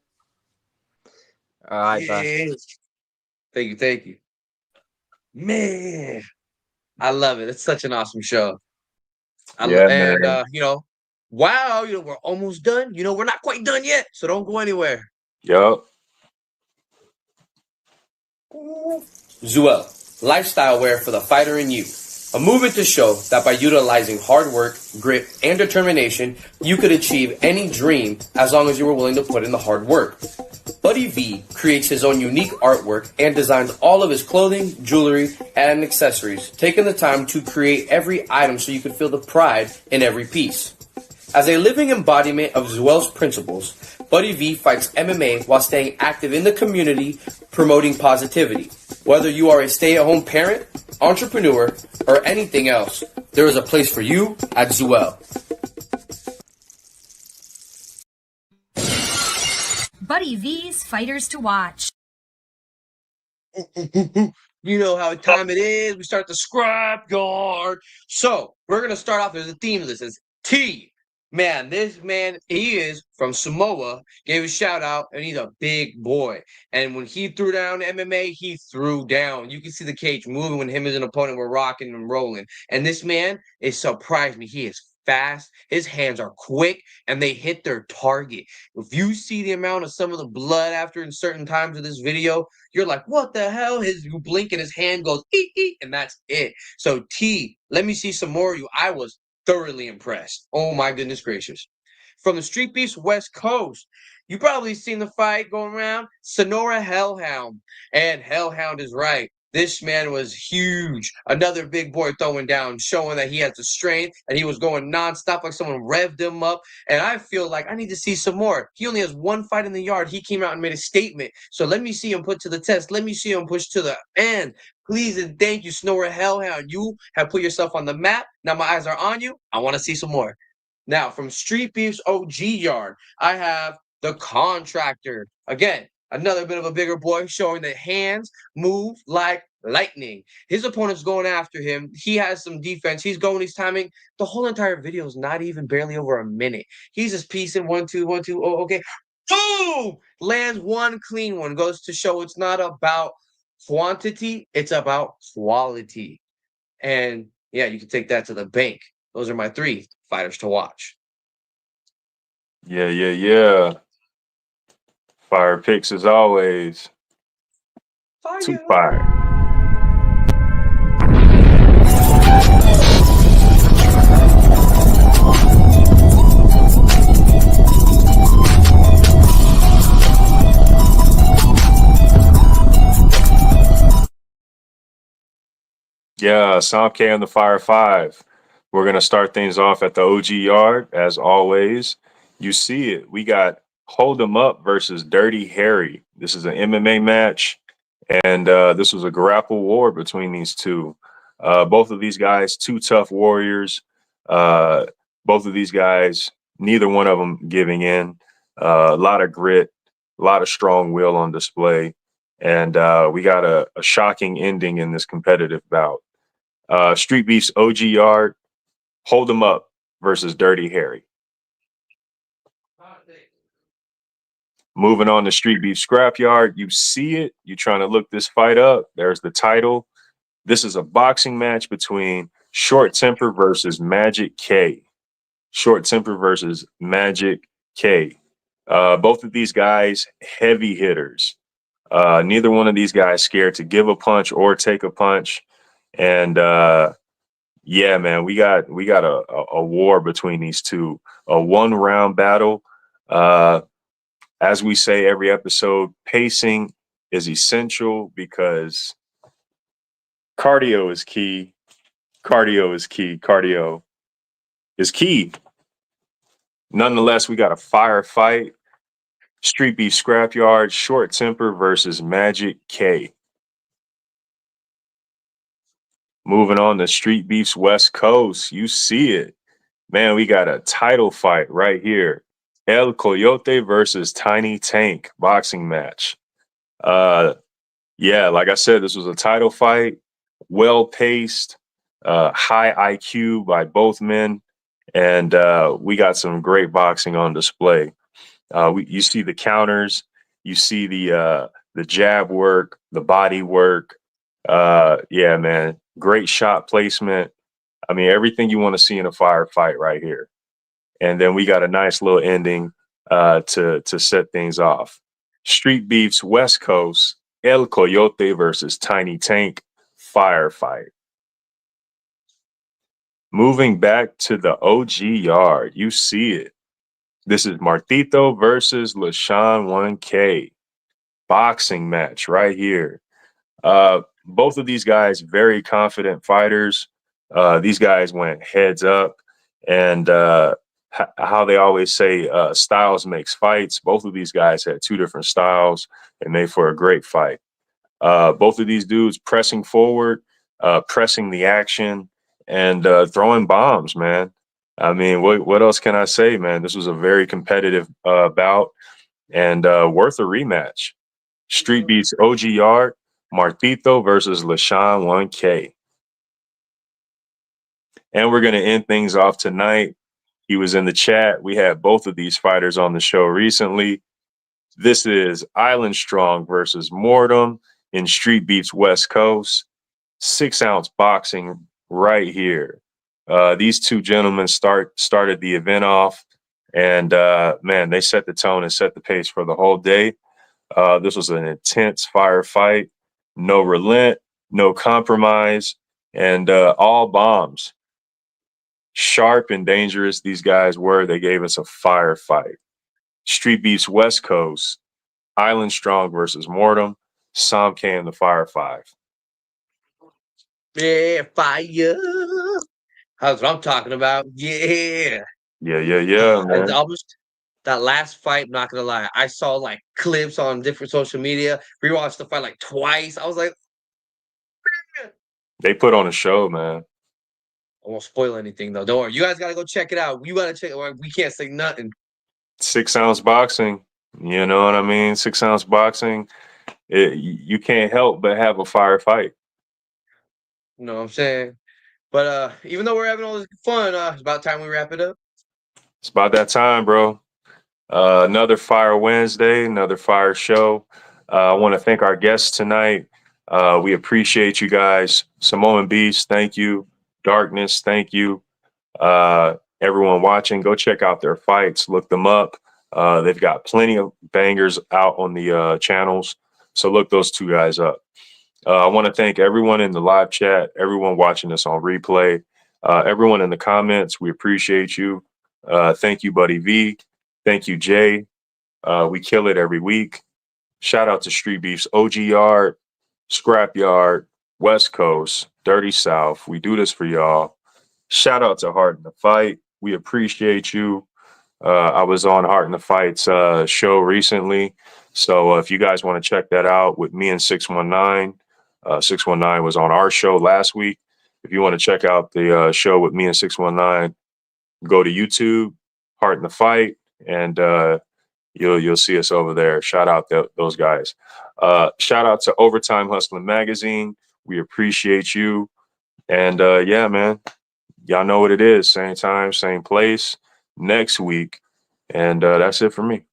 All right, bye. Thank you. Man, I love it. It's such an awesome show. Man. You know, wow, you know, we're almost done. You know, we're not quite done yet, so don't go anywhere. Yup. Zuel, lifestyle wear for the fighter in you. A movement to show that by utilizing hard work, grit, and determination, you could achieve any dream as long as you were willing to put in the hard work. Buddy V creates his own unique artwork and designs all of his clothing, jewelry, and accessories, taking the time to create every item so you can feel the pride in every piece. As a living embodiment of Zuel's principles, Buddy V fights MMA while staying active in the community, promoting positivity. Whether you are a stay-at-home parent, entrepreneur, or anything else, there is a place for you at Zuel. Buddy V's Fighters to Watch. You know how time it is. We start the scrap yard. So we're going to start off. There's a theme to this. It's T. Man, this man, he is from Samoa, gave a shout out, and he's a big boy. And when he threw down MMA, he threw down. You can see the cage moving when him and his opponent were rocking and rolling. And this man, it surprised me. He is fast, his hands are quick, and they hit their target. If you see the amount of some of the blood after in certain times of this video, you're like, what the hell? You blink and his hand goes, eek, eek, and that's it. So T, let me see some more of you. I was thoroughly impressed. Oh my goodness gracious. From the Street Beefs West Coast, you probably seen the fight going around. Sonora Hellhound. And Hellhound is right. This man was huge. Another big boy throwing down, showing that he has the strength, and he was going nonstop like someone revved him up. And I feel like I need to see some more. He only has one fight in the yard. He came out and made a statement. So let me see him put to the test. Let me see him push to the end. Please and thank you, Sonora Hellhound. You have put yourself on the map. Now my eyes are on you. I want to see some more. Now, from Street Beefs OG Yard, I have the Contractor. Again, another bit of a bigger boy showing that hands move like lightning. His opponent's going after him. He has some defense. He's going, he's timing. The whole entire video is not even barely over a minute. He's just piecing 1, 2, 1, 2. Oh, okay. Boom! Lands one clean one. Goes to show it's not about quantity, it's about quality. And yeah, you can take that to the bank. Those are my 3 fighters to watch. Yeah. Fire picks as always. Too fire. Yeah, Samke on the Fire 5. We're going to start things off at the OG Yard, as always. You see it. We got Hold 'em Up versus Dirty Harry. This is an MMA match, and this was a grapple war between these two. Both of these guys, 2 tough warriors. Both of these guys, neither one of them giving in. A lot of grit, a lot of strong will on display. And we got a shocking ending in this competitive bout. Street Beefs OG Yard, Hold 'em Up versus Dirty Harry. Moving on to Street Beef Scrapyard, you see it. You're trying to look this fight up. There's the title. This is a boxing match between Short Temper versus Magic K. Short Temper versus Magic K. Both of these guys, heavy hitters. Neither one of these guys scared to give a punch or take a punch. And Yeah, man, we got a war between these two, a 1 round battle. As we say every episode, pacing is essential because cardio is key. Cardio is key. Cardio is key. Nonetheless, we got a firefight. Street Beef Scrapyard, Short Temper versus Magic K. Moving on to Street Beefs West Coast. You see it. Man, we got a title fight right here. El Coyote versus Tiny Tank boxing match. Yeah, like I said, this was a title fight, well paced, high IQ by both men, and we got some great boxing on display. You see the counters, you see the jab work, the body work. Yeah, man, great shot placement. I mean, everything you want to see in a firefight right here. And then we got a nice little ending to set things off. Street Beefs West Coast, El Coyote versus Tiny Tank firefight. Moving back to the OG yard, you see it. This is Martito versus LaShawn 1K. Boxing match right here. Both of these guys, very confident fighters. These guys went heads up, and how they always say, styles makes fights. Both of these guys had two different styles and made for a great fight. Both of these dudes pressing forward, pressing the action, and throwing bombs, man. I mean, what else can I say, man? This was a very competitive bout and worth a rematch. Street Beats OG Yard, Martito versus LaShawn 1K. And we're going to end things off tonight. He was in the chat. We had both of these fighters on the show recently. This is Island Strong versus Mortem in Street Beefs West Coast. 6-ounce boxing right here. These two gentlemen started the event off, and man, they set the tone and set the pace for the whole day. This was an intense firefight, no relent, no compromise, and all bombs. Sharp and dangerous these guys were. They gave us a firefight. Street Beefs West Coast, Island Strong versus Mortem, Sam K in the Fire 5. Yeah, fire. That's what I'm talking about. Yeah. Yeah, And man. almost that last fight, not gonna lie, I saw like clips on different social media, rewatched the fight like twice. I was like, They put on a show, man. I won't spoil anything though. Don't worry. You guys gotta go check it out. You gotta check it. We can't say nothing. 6-ounce boxing. You know what I mean? 6-ounce boxing. You can't help but have a firefight. You know what I'm saying? But even though we're having all this fun, it's about time we wrap it up. It's about that time, bro. Another Fire Wednesday, another Fire show. I want to thank our guests tonight. We appreciate you guys. Samoan Beast, thank you. Darkness, thank you. Everyone watching, go check out their fights. Look them up. They've got plenty of bangers out on the channels. So look those two guys up. I want to thank everyone in the live chat, everyone watching this on replay, everyone in the comments. We appreciate you. Thank you, Buddy V. Thank you, Jay. We kill it every week. Shout out to Street Beefs OG Yard, Scrap Yard, West Coast, Dirty South. We do this for y'all. Shout out to Heart in the Fight. We appreciate you. I was on Heart in the Fight's show recently. So if you guys want to check that out with me and 619, 619 was on our show last week. If you want to check out the show with me and 619, go to YouTube, Heart in the Fight, and you'll see us over there. Shout out those guys. Shout out to Overtime Hustling Magazine. We appreciate you. And yeah, man, y'all know what it is. Same time, same place next week. And that's it for me.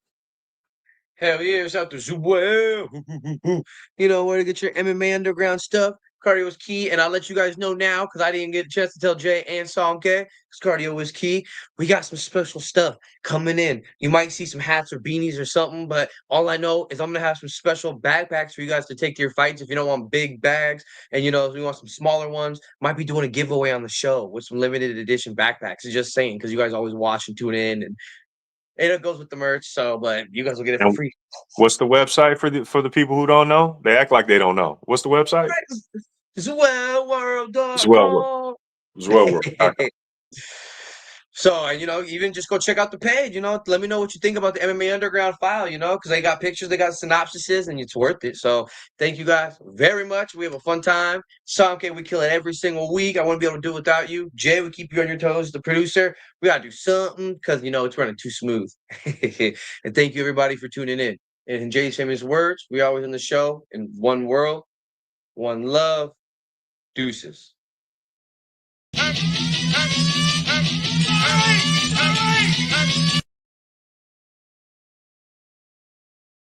Hell yeah, shout out to Zubuel. You know where to get your MMA Underground stuff? Cardio is key, and I'll let you guys know now because I didn't get a chance to tell Jay and Sonke because cardio is key. We got some special stuff coming in. You might see some hats or beanies or something, but all I know is I'm gonna have some special backpacks for you guys to take to your fights if you don't want big bags, and if you want some smaller ones. Might be doing a giveaway on the show with some limited edition backpacks. Just saying because you guys always watch and tune in, and it goes with the merch. So, but you guys will get it for free. What's the website for the people who don't know? They act like they don't know. What's the website? Swellworld.com. Swellworld. So, even just go check out the page, let me know what you think about the MMA Underground file, because they got pictures, they got synopsises, and it's worth it. So, thank you guys very much. We have a fun time. Samke, we kill it every single week. I wouldn't be able to do it without you. Jay, we keep you on your toes, the producer. We got to do something because, it's running too smooth. And thank you, everybody, for tuning in. And in Jay's famous words, we always in the show in one world, one love, deuces.